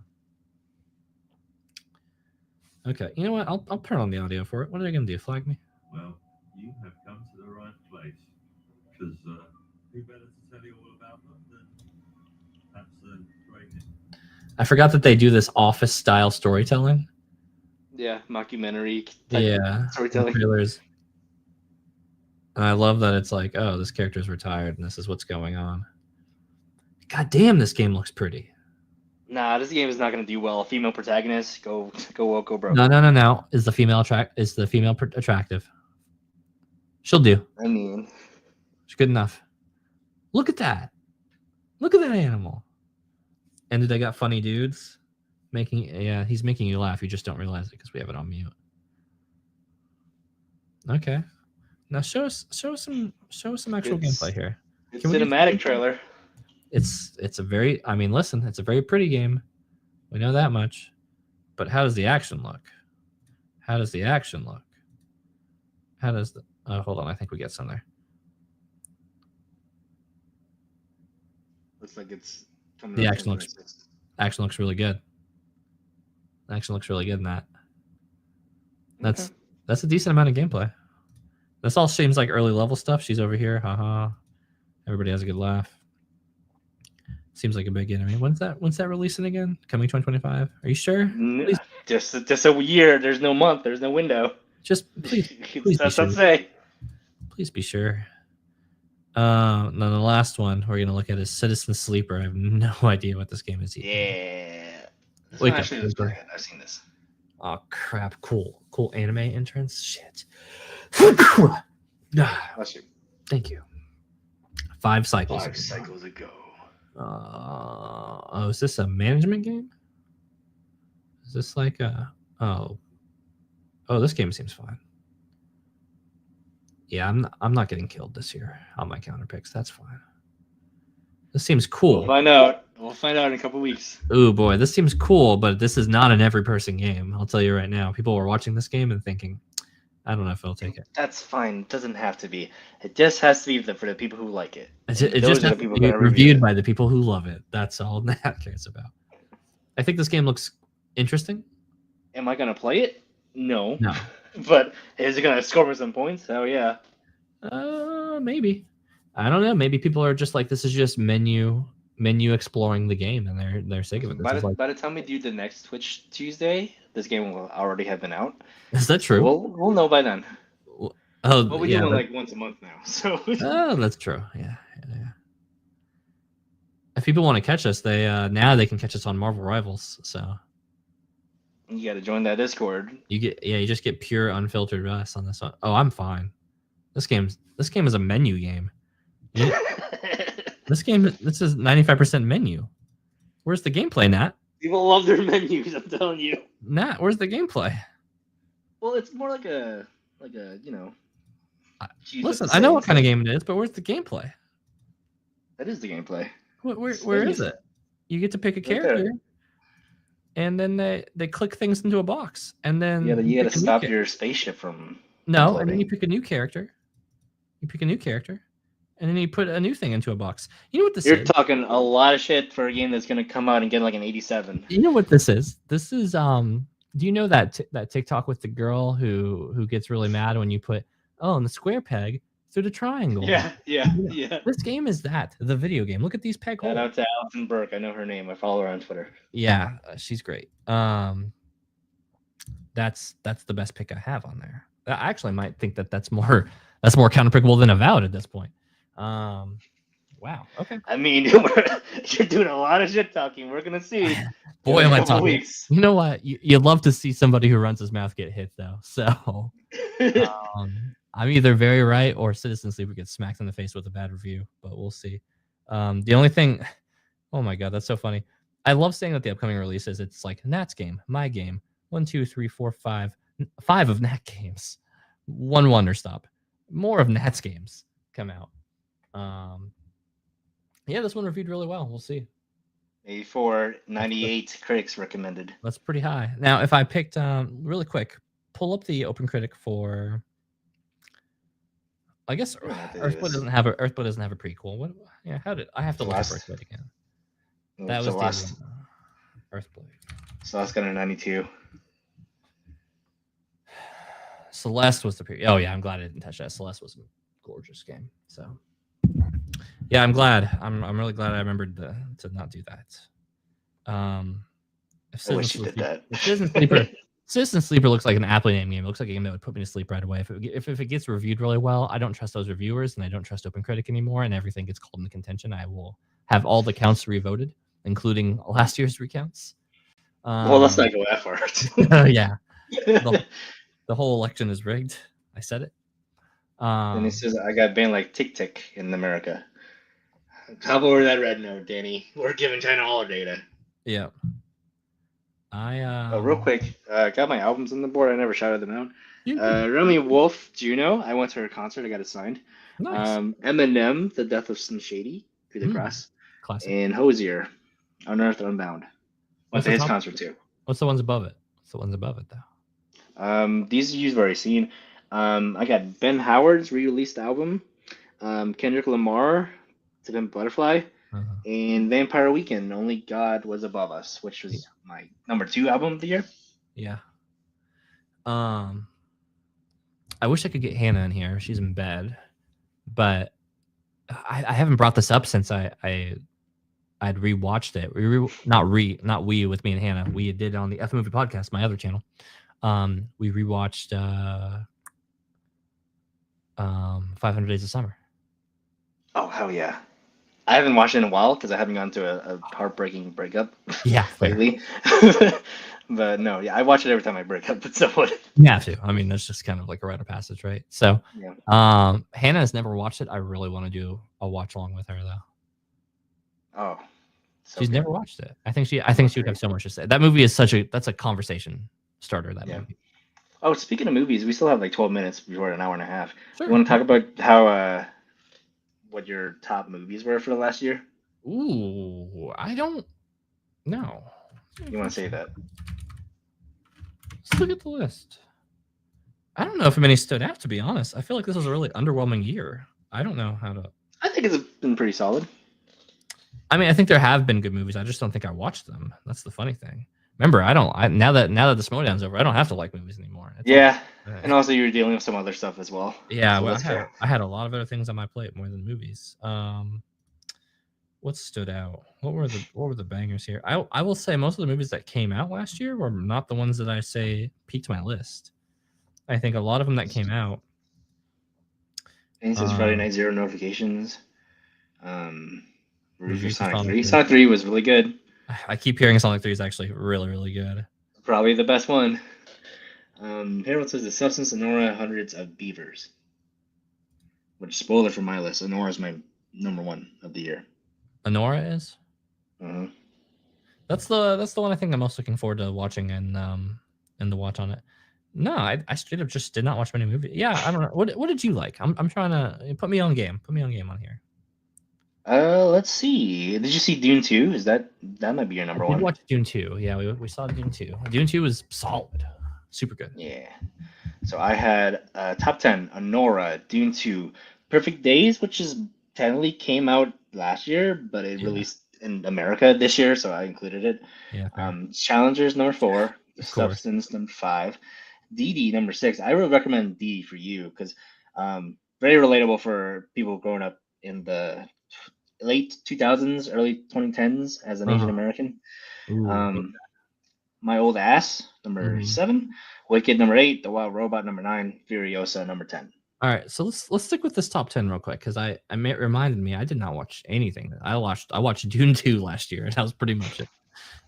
Okay, you know what? I'll turn on the audio for it. What are they gonna do? Flag me? Well, you have come to the right place. Because who better to tell you all about them than perhaps Drake? I forgot that they do this office style storytelling. Yeah, mockumentary. Storytelling trailers. And I love that it's like, oh, this character's retired and this is what's going on. God damn, this game looks pretty. Nah, this game is not going to do well. Female protagonist, go bro. No. Is the female attractive? She'll do. I mean, she's good enough. Look at that. Look at that animal. And they got funny dudes he's making you laugh. You just don't realize it because we have it on mute. Okay. Now show us some actual gameplay here. It's a cinematic trailer. It's a very it's a very pretty game. We know that much. But how does the action look? Hold on, I think we get some there. Looks like it's coming. The action looks really good. Action looks really good in that. That's a decent amount of gameplay. This all seems like early level stuff. She's over here, haha. Everybody has a good laugh. Seems like a big enemy. When's that releasing again? Coming 2025? Are you sure? Just a year. There's no month. There's no window. Just please That's what I say. Please be sure. Then the last one we're gonna look at is Citizen Sleeper. I have no idea what this game is either. Yeah. Wake up. I've seen this. Oh crap! Cool anime entrance. Shit. Thank you. 5 cycles. 5 cycles ago. Is this a management game? Is this like a this game seems fine. Yeah, I'm not getting killed this year on my counter picks. That's fine. This seems cool. We'll find out in a couple weeks. Oh boy, this seems cool, but this is not an every person game. I'll tell you right now. People are watching this game and thinking, I don't know if I'll take it. That's fine. It doesn't have to be. It just has to be for the people who like it. It just has to be reviewed by the people who love it. That's all that cares about. I think this game looks interesting. Am I going to play it? No. No. But is it going to score me some points? Oh, yeah. Maybe. I don't know. Maybe people are just like, this is just menu exploring the game, and they're sick of it. By the time we do the next Twitch Tuesday, this game will already have been out. Is that true? We'll know by then. Well, we're doing like once a month now, so. Oh, that's true. Yeah. people want to catch us, they now they can catch us on Marvel Rivals. So You got to join that Discord. you just get pure unfiltered us on this one. Oh, I'm fine. This game is a menu game. This is 95% menu. Where's the gameplay, Nat? People love their menus. I'm telling you. Nat, where's the gameplay? Well, it's more like a Listen, I know what kind of game it is, but where's the gameplay? That is the gameplay. Where is it? You get to pick a character, and then they click things into a box, and then you gotta stop your spaceship from. No, and then you pick a new character. You pick a new character, and then you put a new thing into a box. You know what this is? You're talking a lot of shit for a game that's gonna come out and get like an 87. You know what this is? This is Do you know that that TikTok with the girl who gets really mad when you put in the square peg through the triangle? Yeah. This game is the video game. Look at these peg holes. Shout out to Allison Burke. I know her name. I follow her on Twitter. Yeah, she's great. That's the best pick I have on there. I actually might think that's more counterpickable than Avowed at this point. Wow. Okay. I mean, you're doing a lot of shit talking. We're gonna see. Boy, am I talking. Weeks. You know what? You'd love to see somebody who runs his mouth get hit, though. So I'm either very right or Citizen Sleeper gets smacked in the face with a bad review, but we'll see. The only thing, oh my god, that's so funny. I love saying that the upcoming releases, it's like Nat's game, my game, 1, 2, 3, 4, 5 of Nat games, 1 Wonder Stop, more of Nat's games come out. Yeah, this one reviewed really well. We'll see. 84, 98 critics recommended. That's pretty high. Now, if I picked really quick, pull up the Open Critic for. I guess Earthbound doesn't have a prequel. What? Yeah, how did I have to look up Earthblade again? That was Celeste. The Earthblade. Celeste got a 92. Celeste was the prequel. Oh yeah, I'm glad I didn't touch that. Celeste was a gorgeous game. So yeah, I'm glad. I'm really glad I remembered to not do that. I wish you did that. Citizen Sleeper looks like an aptly named game. It looks like a game that would put me to sleep right away. If it gets reviewed really well, I don't trust those reviewers, and I don't trust Open Critic anymore, and everything gets called into contention. I will have all the counts revoted, including last year's recounts. Well, let's not go that far. Yeah. The whole election is rigged. I said it. And he says, I got banned like Tick in America. Hop over that red note, Danny. We're giving China all our data. Yeah. real quick, got my albums on the board. I never shouted them out. Remy Wolf, Juno. I went to her concert. I got it signed. Nice. Eminem, The Death of Slim Shady, Through the Cross. Classic. And Hosier, Unearthed Unbound. Went to his concert too. What's the ones above it? Though? These you've already seen. I got Ben Howard's re-released album, Kendrick Lamar, To Pimp a Butterfly, and Vampire Weekend, Only God Was Above Us, which was my number 2 album of the year. Yeah. I wish I could get Hannah in here. She's in bed, but I haven't brought this up since I'd rewatched it. Not we with me and Hannah. We did it on the F Movie Podcast, my other channel. We rewatched 500 Days of Summer. Oh hell yeah! I haven't watched it in a while because I haven't gone to a heartbreaking breakup. Yeah, lately. But no, yeah, I watch it every time I break up with someone. You have to. I mean, that's just kind of like a rite of passage, right? So, yeah. Hannah has never watched it. I really want to do a watch along with her though. Oh, she's never watched it. I think she would have so much to say. That movie is that's a conversation starter. That movie. Oh, speaking of movies, we still have like 12 minutes before an hour and a half. Sure. You want to talk about how what your top movies were for the last year? Ooh, I don't know. You want to say that? Let's look at the list. I don't know if many stood out, to be honest. I feel like this was a really underwhelming year. I don't know how to. I think it's been pretty solid. I mean, I think there have been good movies. I just don't think I watched them. That's the funny thing. Remember, now that the Smowdown's over, I don't have to like movies anymore. And also you're dealing with some other stuff as well. Yeah, so well, I had a lot of other things on my plate more than movies. What stood out? What were the bangers here? I will say most of the movies that came out last year were not the ones that I say peaked my list. I think a lot of them that came out. And it says Friday Night Zero Notifications. Review Sonic 3. Sonic 3 was really good. I keep hearing Sonic 3 is actually really, really good. Probably the best one. Harold says the substance Sonora hundreds of beavers. Which spoiler for my list. Sonora is my number one of the year. Honora is. Uh-huh. That's the one I think I'm most looking forward to watching and the watch on it. No, I straight up just did not watch many movies. Yeah, I don't know. What did you like? I'm trying to put me on game. Put me on game on here. Let's see. Did you see Dune 2? That might be your number I did one? watch Dune 2. Yeah, we saw Dune 2. Dune 2 was solid. Super good. Yeah. So I had top 10, Honora, Dune 2, Perfect Days, which is technically came out last year, but it Yeah. released in America this year, so I included it. Yeah. fair. Challengers number 4, The Of course. Substance number 5, DD number 6. I would recommend DD for you because very relatable for people growing up in the late 2000s, early 2010s as an Asian American. Ooh. My Old Ass number Mhm. 7, Wicked number 8, The Wild Robot number 9, Furiosa number 10. All right, so let's stick with this top 10 real quick because it reminded me I did not watch anything. I watched Dune 2 last year, and that was pretty much it.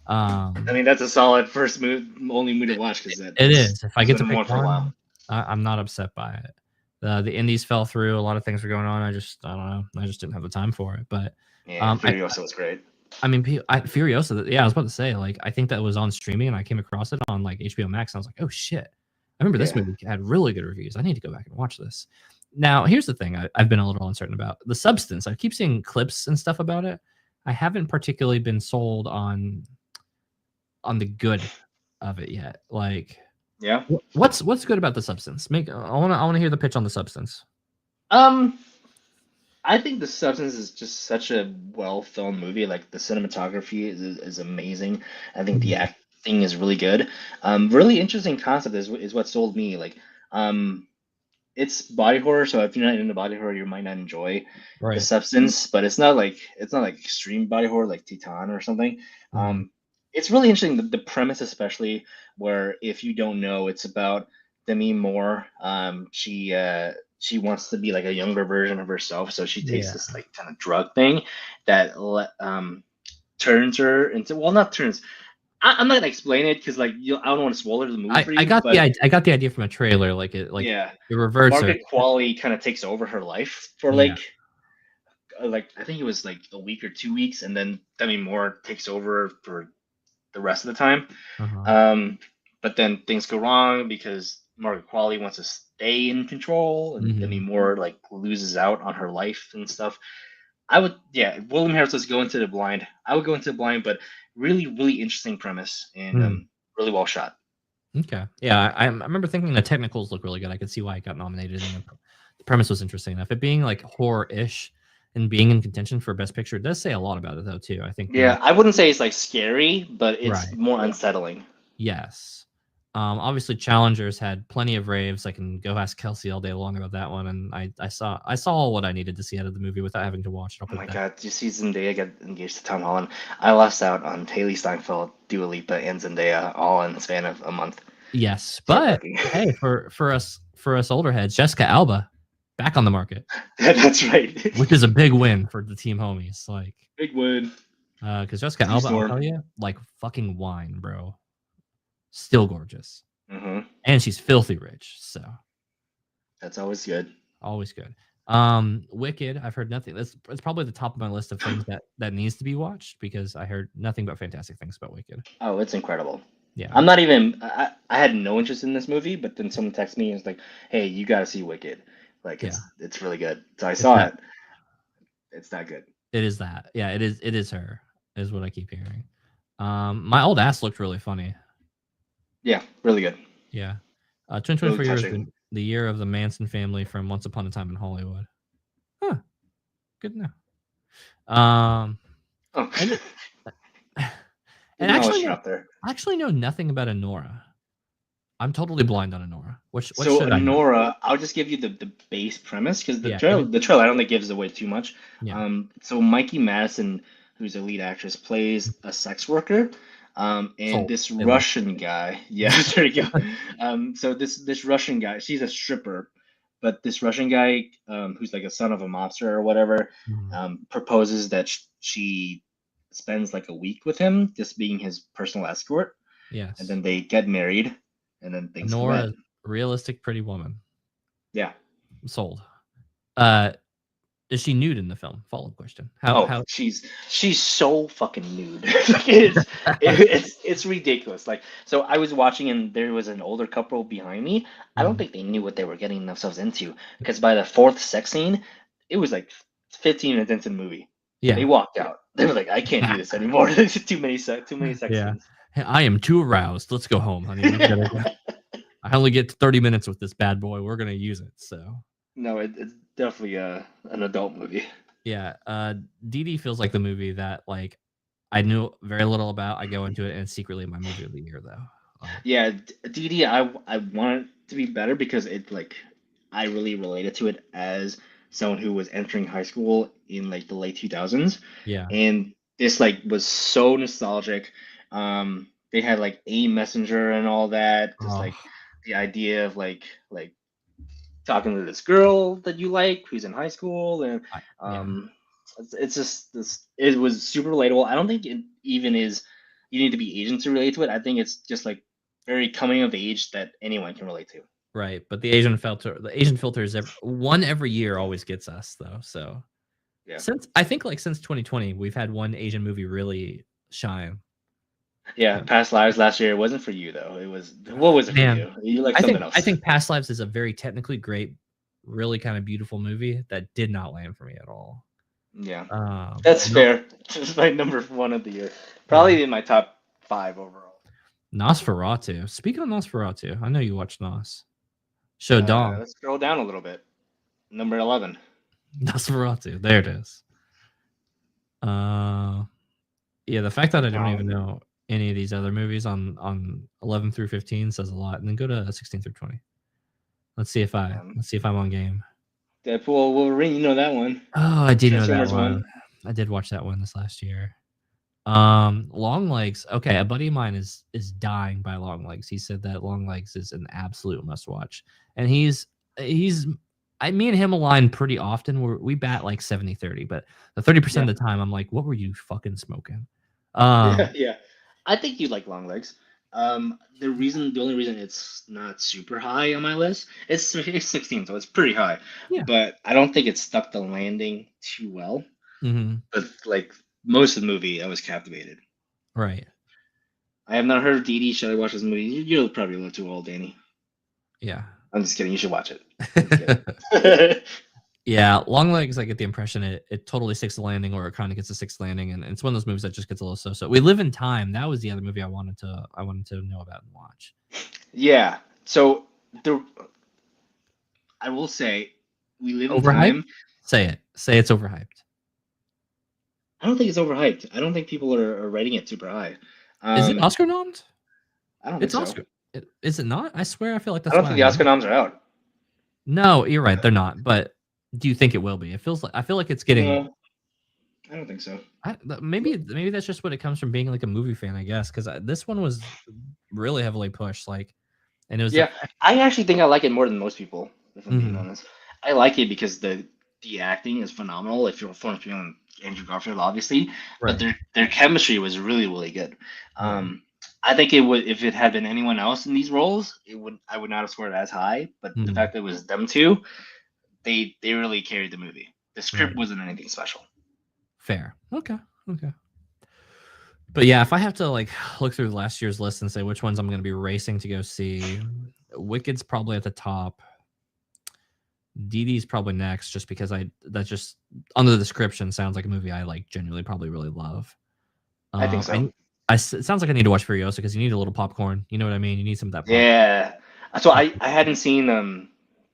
I mean, that's a solid first only movie to watch because It is. If I get to pick for a while. one, I'm not upset by it. The indies fell through. A lot of things were going on. I don't know. I just didn't have the time for it. But Yeah, Furiosa was great. I mean, Furiosa. Yeah, I was about to say, like, I think that was on streaming, and I came across it on like HBO Max, and I was like, oh shit! I remember this movie had really good reviews. I need to go back and watch this. Now, here's the thing: I've been a little uncertain about The Substance. I keep seeing clips and stuff about it. I haven't particularly been sold on the good of it yet. Like, yeah, what's good about The Substance? I want to hear the pitch on The Substance. I think The Substance is just such a well-filmed movie. Like the cinematography is amazing. I think the acting is really good. Really interesting concept is what sold me. Like, it's body horror, so if you're not into body horror, you might not enjoy The Substance. But it's not like extreme body horror like Titan or something. It's really interesting. The premise, especially, where if you don't know, it's about Demi Moore. She wants to be like a younger version of herself, so she takes this like kind of drug thing that turns her into, well, not turns. I'm not gonna explain it because like I don't want to spoil the movie for you. I got the idea from a trailer, like it reverts market quality kind of takes over her life for like I think it was like a week or 2 weeks, and then Demi Moore takes over for the rest of the time. But then things go wrong because Margaret Qualley wants to stay in control, and Demi Moore like loses out on her life and stuff. William Harris says go into the blind. I would go into the blind, but really, really interesting premise and really well shot. Okay, yeah, I remember thinking the technicals look really good. I could see why it got nominated, and the premise was interesting enough. It being like horror-ish and being in contention for Best Picture does say a lot about it, though, too. I think. Yeah, I wouldn't say it's like scary, but it's more unsettling. Yes. Obviously, Challengers had plenty of raves. I can go ask Kelsey all day long about that one, and I saw what I needed to see out of the movie without having to watch it. Oh my god! Did you see Zendaya get engaged to Tom Holland? I lost out on Haley Steinfeld, Dua Lipa, and Zendaya all in the span of a month. Yes, but hey, for us older heads, Jessica Alba back on the market. That's right. Which is a big win for the team homies. Like big win. Because Jessica Alba, I'll tell you, like fucking wine, bro. Still gorgeous, and she's filthy rich. So that's always good. Always good. Wicked. I've heard nothing. It's probably the top of my list of things that needs to be watched because I heard nothing but fantastic things about Wicked. Oh, it's incredible. Yeah, I'm not even. I had no interest in this movie, but then someone texted me and was like, "Hey, you got to see Wicked. Like, it's really good." So I saw it. It's that good. It is that. Yeah, it is. It is her. Is what I keep hearing. My Old Ass looked really funny. Yeah, really good. Yeah. 2024 years, the year of the Manson family from Once Upon a Time in Hollywood. Huh. Good to know. And actually know nothing about Honora. I'm totally blind on Honora. What should Honora, I'll just give you the base premise because the trailer I don't think gives away too much. Yeah. So Mikey Madison, who's a lead actress, plays a sex worker. And this Russian guy, there you go. So this Russian guy, she's a stripper, but this Russian guy, who's like a son of a mobster or whatever, proposes that she spends like a week with him, just being his personal escort, and Yes. then they get married, and then things go Nora, bad. realistic pretty woman. Yeah. Sold. Is she nude in the film? Follow-up question. Oh, How she's so fucking nude. It's ridiculous. Like, so I was watching and there was an older couple behind me. I don't think they knew what they were getting themselves into because by the fourth sex scene, it was like 15 minutes into the movie. They yeah. walked out. They were like, I can't do this anymore. There's too many sex Yeah. scenes. Hey, I am too aroused. Let's go home, honey. We've gotta go. I only get 30 minutes with this bad boy. We're gonna use it. So No, it's definitely an adult movie. yeah, Dee Dee feels like the movie that like I knew very little about. I go into it and it's secretly my movie of the year though. Yeah, DD, I want it to be better because it like I really related to it as someone who was entering high school in like the late 2000s, Yeah. and this like was so nostalgic. They had like a messenger and all that, just Oh, like the idea of like talking to this girl that you like who's in high school, and yeah. it's just this. It was super relatable. I don't think it even is. You need to be Asian to relate to it. I think it's just like very coming of age that anyone can relate to. Right. But the Asian filter is one every year always gets us though. So Yeah, since I think like since 2020, we've had one Asian movie really shine. yeah. Past lives last year. It wasn't for you though. It was. What was it for Man, you? You like something I else. think Past Lives is a very technically great, really kind of beautiful movie that did not land for me at all. Yeah, that's No, fair. It's my number one of the year. yeah. Probably in my top 5 overall. Nosferatu. Speaking of Nosferatu, I know you watched Nos. Show Dong. Let's scroll down a little bit. Number 11. Nosferatu. There it is. Yeah, the fact that I don't even know any of these other movies on 11 through 15 says a lot. And then go to 16 through 20. Let's see if I'm on game. Deadpool, Wolverine, you know that one. Oh, I did know that Transformers one. I did watch that one this last year. Long Legs. Okay, a buddy of mine is dying by Long Legs. He said that Long Legs is an absolute must watch. And me and him align pretty often. We bat like 70-30, but the 30% of the time I'm like, what were you fucking smoking? Yeah. I think you like Long Legs. The only reason it's not super high on my list, it's 16, so it's pretty high. Yeah. But I don't think it stuck the landing too well. Mm-hmm. But like most of the movie, I was captivated. Right. I have not heard of Dee Dee. Should I watch this movie? You're probably a little too old, Danny. Yeah. I'm just kidding. You should watch it. Yeah, Long Legs, I get the impression it totally sticks the landing, or it kind of gets a sixth landing, and it's one of those movies that just gets a little so. We Live in Time. That was the other movie I wanted to know about and watch. Yeah. So I will say, We Live in Overhyped? Time. Say it. Say it's overhyped. I don't think it's overhyped. I don't think people are rating it super high. Is it Oscar nommed? I don't think so. Oscar. Is it not? I swear, I feel like that's. I don't think the Oscar noms are out. No, you're right. They're not. But do you think it will be? I feel like it's getting. No, I don't think so. Maybe that's just what it comes from being like a movie fan, I guess. Because this one was really heavily pushed, like, and it was. Yeah, I actually think I like it more than most people. If I'm being Mhm. honest, I like it because the acting is phenomenal. If you're on Andrew Garfield, obviously, but Right. their chemistry was really really good. I think it would if it had been anyone else in these roles, I would not have scored it as high. But the fact that it was them two, they really carried the movie. The script wasn't anything special. Fair. Okay. But yeah, if I have to like look through last year's list and say which ones I'm going to be racing to go see, Wicked's probably at the top. Dee Dee's probably next, just because that's just under the description sounds like a movie I like genuinely probably really love. I think so. It sounds like I need to watch Furiosa because you need a little popcorn. You know what I mean? You need some of that popcorn. Yeah. So I hadn't seen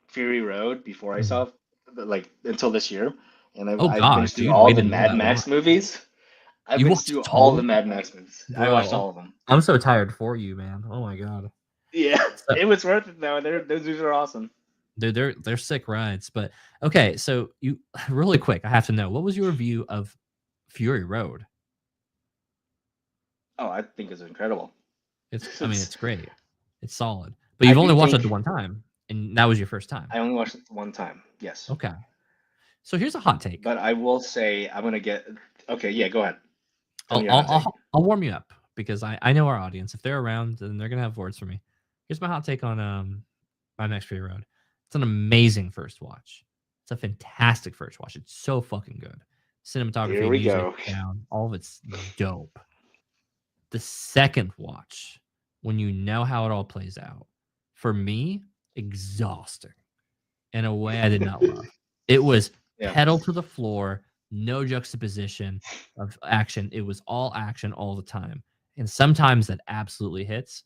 Fury Road before I saw like until this year, and I've been through all the Mad Max movies. I've been through all the Mad Max movies. I watched all of them. I'm so tired for you, man. Oh my god. Yeah, it was worth it though. Those movies are awesome. They're sick rides. But okay, so you really quick, I have to know, what was your review of Fury Road? Oh, I think it's incredible. It's great. It's solid. But you've only watched it the one time. And that was your first time. I only watched it one time. Yes. Okay. So here's a hot take. But I will say I'm gonna get. Okay, yeah, go ahead. Tell I'll, me your hot I'll, take. I'll warm you up because I know our audience. If they're around, then they're gonna have words for me. Here's my hot take on my next Fury Road. It's an amazing first watch. It's a fantastic first watch. It's so fucking good. Cinematography, Here we music, go. sound, all of it's dope. The second watch, when you know how it all plays out, for me, exhausting in a way I did not love. It was Yeah. pedal to the floor, no juxtaposition of action. It was all action all the time. And sometimes that absolutely hits.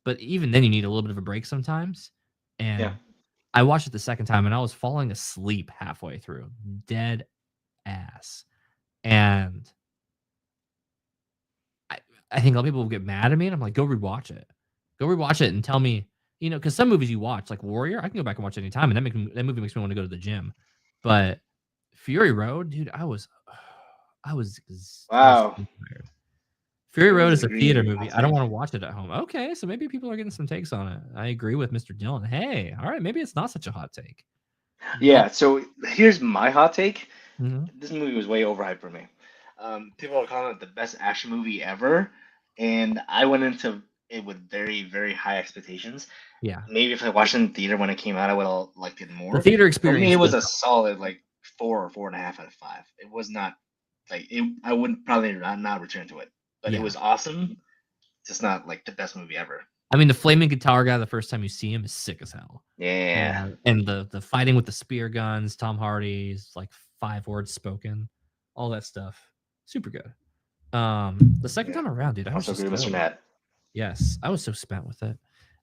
But even then, you need a little bit of a break sometimes. And Yeah. I watched it the second time and I was falling asleep halfway through, dead ass. And I think a lot of people will get mad at me. And I'm like, go rewatch it. Go rewatch it and tell me, you know, because some movies you watch, like Warrior, I can go back and watch any time. And that movie makes me want to go to the gym. But Fury Road, dude, I was Wow. so tired. Fury I Road is a disagree theater with your movie. hot I don't take. want to watch it at home. Okay, so maybe people are getting some takes on it. I agree with Mr. Dillon. Hey, all right, maybe it's not such a hot take. Yeah. So here's my hot take. Mhm. This movie was way overhyped for me. People are calling it the best action movie ever, and I went into it with very, very high expectations. Yeah, Maybe if I watched it in theater when it came out, I would have liked it the more. theater For me, experience it was was a solid like 4 or 4.5 out of 5. It was not like it. I would probably not return to it, but it yeah. was awesome. Just not like the best movie ever. I mean, the flaming guitar guy, the first time you see him, is sick as hell. Yeah. And the fighting with the spear guns, Tom Hardy's like 5 words spoken, all that stuff, super good. The second Yeah. time around, dude, I was Also just agree with Mr. so Matt. yes, I was so spent with it.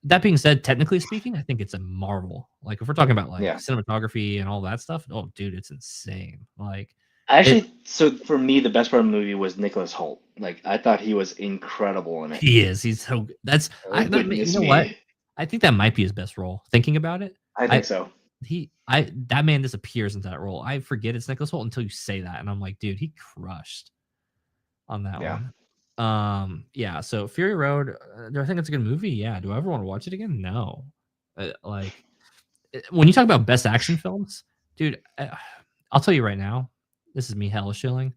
That being said, technically speaking, I think it's a marvel. Like if we're talking about like Yeah. cinematography and all that stuff, oh dude, it's insane. Like it, Actually, so for me, the best part of the movie was Nicholas Hoult. Like I thought he was incredible in it. he is. He's so good. That's Oh you goodness know what? me. I think that might be his best role. Thinking about it, I I think so. that man disappears into that role. I forget it's Nicholas Hoult until you say that, and I'm like, dude, he crushed on that Yeah. one. Yeah. So Fury Road, do I think it's a good movie? Yeah. Do I ever want to watch it again? No. Like when you talk about best action films, dude, I'll tell you right now, this is me hella shilling.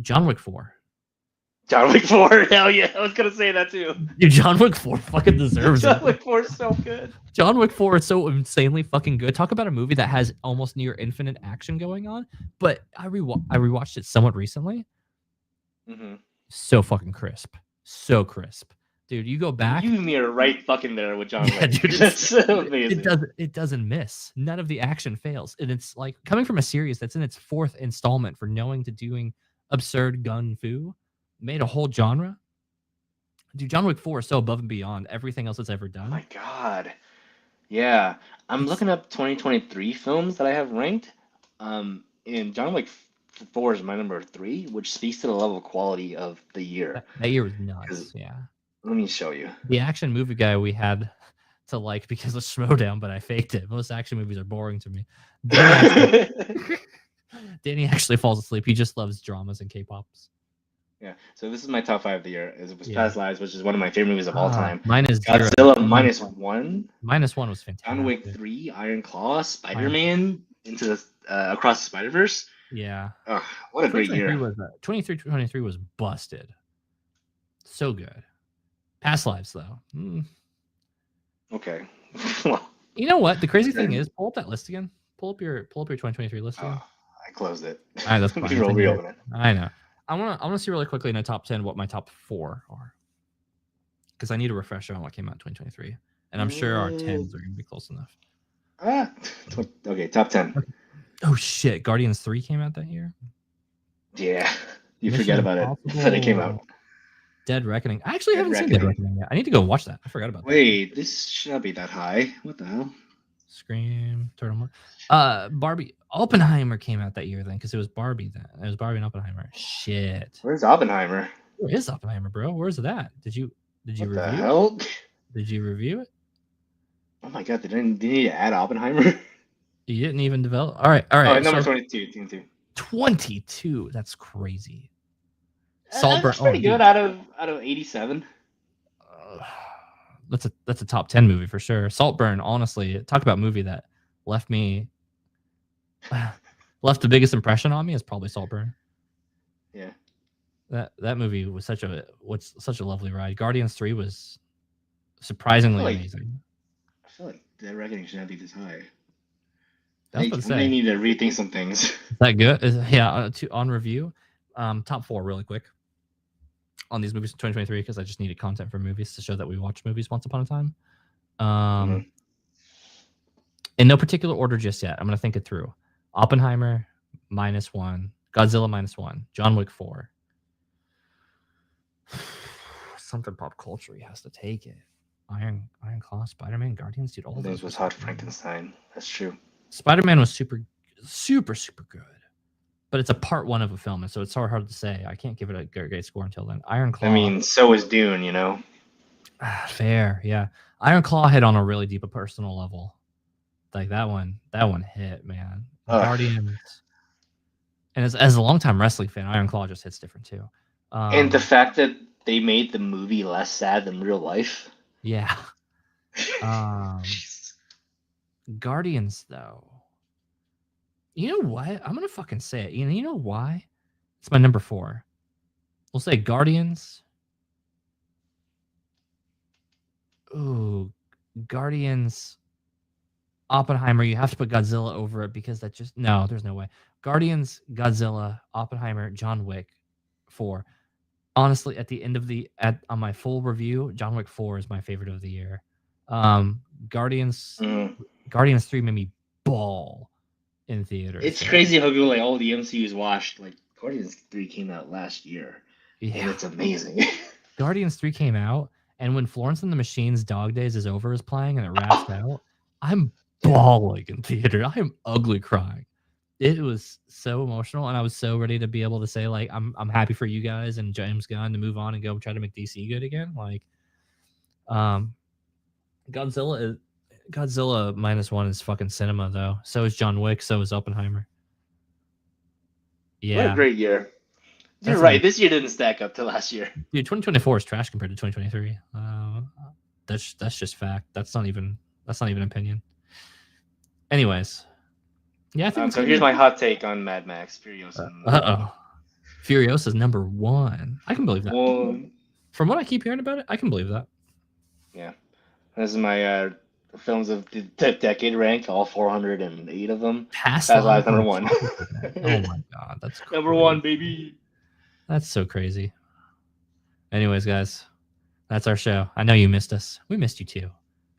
John Wick 4. John Wick 4. Hell yeah. I was gonna say that too. Dude, John Wick 4 fucking deserves John it. Wick 4 is so good. John Wick 4 is so insanely fucking good. Talk about a movie that has almost near infinite action going on. But I rewatched it somewhat recently. Mm-hmm. So fucking crisp. So crisp. Dude, you go back. You and me are right fucking there with John Yeah, Wick. dude, That's so amazing. it doesn't miss. None of the action fails. And it's like coming from a series that's in its 4th installment for knowing to doing absurd gun fu, made a whole genre. Dude, John Wick 4 is so above and beyond everything else it's ever Oh done. my god. Yeah. I'm It's looking up 2023 films that I have ranked. And John Wick 4 is my number 3, which speaks to the level of quality of the year. that year was 'Cause nuts. Yeah. let me show you. The action movie guy we had to like because of Schmodown, but I faked it. Most action movies are boring to me. Danny actually falls asleep. He just loves dramas and K-pops. Yeah, so this is my top 5 of the year. It was Yeah. Past Lives, which is one of my favorite movies of all time. Mine is 0. Godzilla -1, -1 was fantastic. John Wick 3, Iron Claw, Spider-Man, into the Across the Spider-Verse. Yeah. Ugh, what a great year. 23 was busted. So good. Past Lives though. Okay. Well, You know what? The crazy thing is, pull up that list again. Pull up your 2023 list again. I closed it. All right, that's fine. We will reopen it. I know. I wanna see really quickly in my top 10 what my top 4 are. Because I need a refresher on what came out in 2023. And I'm sure our 10s are gonna be close enough. Okay, top 10. Oh shit, Guardians 3 came out that year. Yeah, you Mission forget about it when it came out. Dead Reckoning. I actually Dead haven't seen Reckoning. Dead Reckoning yet. I need to go watch that. I forgot about that. Wait, this should not be that high. What the hell? Scream, Turtle. Barbie. Oppenheimer came out that year then, because it was Barbie then. It was Barbie and Oppenheimer. Shit. Where's Oppenheimer? Where is Oppenheimer, bro? Where's it at? Did you What review the it? hell? Did you review it? Oh my god, did you need to add Oppenheimer? You didn't even develop. All right. Oh, number So 22. 22. That's crazy. That's pretty good out of 87. that's a top 10 movie for sure. Saltburn, honestly, talk about movie that left the biggest impression on me is probably Saltburn. Yeah. That movie was such a lovely ride. Guardians 3 was surprisingly amazing. I feel like that reckoning should not be this high. I was about to say, I need to rethink some things. Is that good? On review, top 4 really quick on these movies in 2023 because I just needed content for movies to show that we watched movies once upon a time. In no particular order just yet. I'm gonna think it through. Oppenheimer -1, Godzilla -1, John Wick 4. Something pop culture he has to take it. Iron Claw, Spider-Man, Guardians, dude. All those was Hot Frankenstein. That's true. Spider-Man was super good, but it's a part 1 of a film, and so it's so hard to say. I can't give it a great score until then. Iron Claw. I mean, so is Dune, you know. Fair, yeah. Iron Claw hit on a really deep, a personal level. Like that one hit, man. Guardians. And as a longtime wrestling fan, Iron Claw just hits different too. And the fact that they made the movie less sad than real life. Yeah. Guardians, though. You know what? I'm gonna fucking say it. You know why? It's my number 4. We'll say Guardians. Ooh, Guardians. Oppenheimer, you have to put Godzilla over it because that just there's no way. Guardians, Godzilla, Oppenheimer, John Wick 4. Honestly, at the end of on my full review, John Wick 4 is my favorite of the year. Guardians 3 made me bawl in theaters. It's crazy how people like all the MCU's watched. Like Guardians 3 came out last year, and it's amazing. Guardians 3 came out, and when Florence and the Machine's Dog Days is Over is playing and it wraps out, I'm bawling in theater. I am ugly crying. It was so emotional, and I was so ready to be able to say, like, I'm happy for you guys and James Gunn to move on and go try to make DC good again. Like, Godzilla -1 is fucking cinema, though. So is John Wick. So is Oppenheimer. Yeah, what a great year. You're right. This year didn't stack up to last year. Dude, 2024 is trash compared to 2023. That's just fact. That's not even opinion. Anyways, yeah, I think so here's my hot take on Mad Max Furiosa. Furiosa's number 1. I can believe that. From what I keep hearing about it, I can believe that. Yeah, this is my films of the decade rank, all 408 of them. Past Life number 1. Oh my god, that's crazy. Number 1, baby. That's so crazy. Anyways, guys, that's our show. I know you missed us. We missed you too.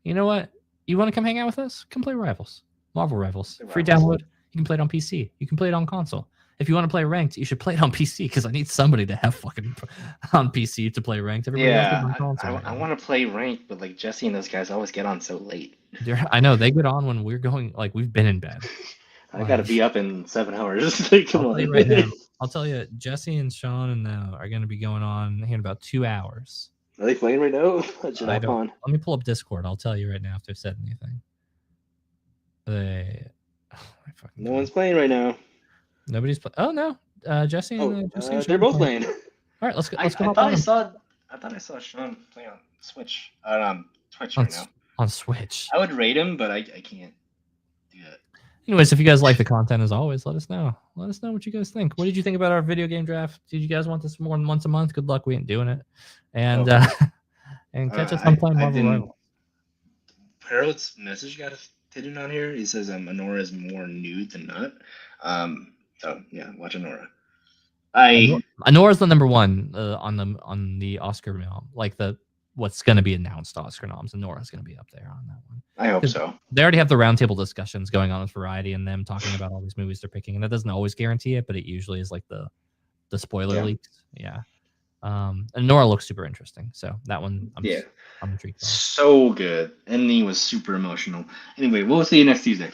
You know what? You want to come hang out with us? Come play Rivals. Marvel Rivals. Free download. You can play it on PC. You can play it on console. If you want to play ranked, you should play it on PC because I need somebody to have fucking on PC to play ranked. Everybody else on console. I want to play ranked, but like Jesse and those guys always get on so late. I know they get on when we're going. Like we've been in bed. I gotta be up in 7 hours. Come on. Right now, I'll tell you, Jesse and Sean and now are going to be going on here in about 2 hours. Are they playing right now? Should I on? Let me pull up Discord. I'll tell you right now if they've said anything. No one's playing right now. Nobody's playing. Oh no, Jesse and Jesse. They're both playing. All right, let's go. I thought I saw Sean play on Switch. Twitch right now. On Switch. I would rate him, but I can't do that. Anyways, if you guys like the content, as always, let us know. Let us know what you guys think. What did you think about our video game draft? Did you guys want this more than once a month? Good luck. We ain't doing it. And catch us on playing Marvel Rivals. Harold's message got hidden on here. He says Honora is more nude than not. So yeah, watch Honora. Honora's the number 1 on the Oscar film. Like what's going to be announced Oscar noms, and Nora's going to be up there on that one. I hope so. They already have the roundtable discussions going on with Variety and them talking about all these movies they're picking, and that doesn't always guarantee it, but it usually is like the spoiler leaks. Yeah. And Nora looks super interesting, so that one I'm intrigued by. So good, and he was super emotional. Anyway, we'll see you next Tuesday.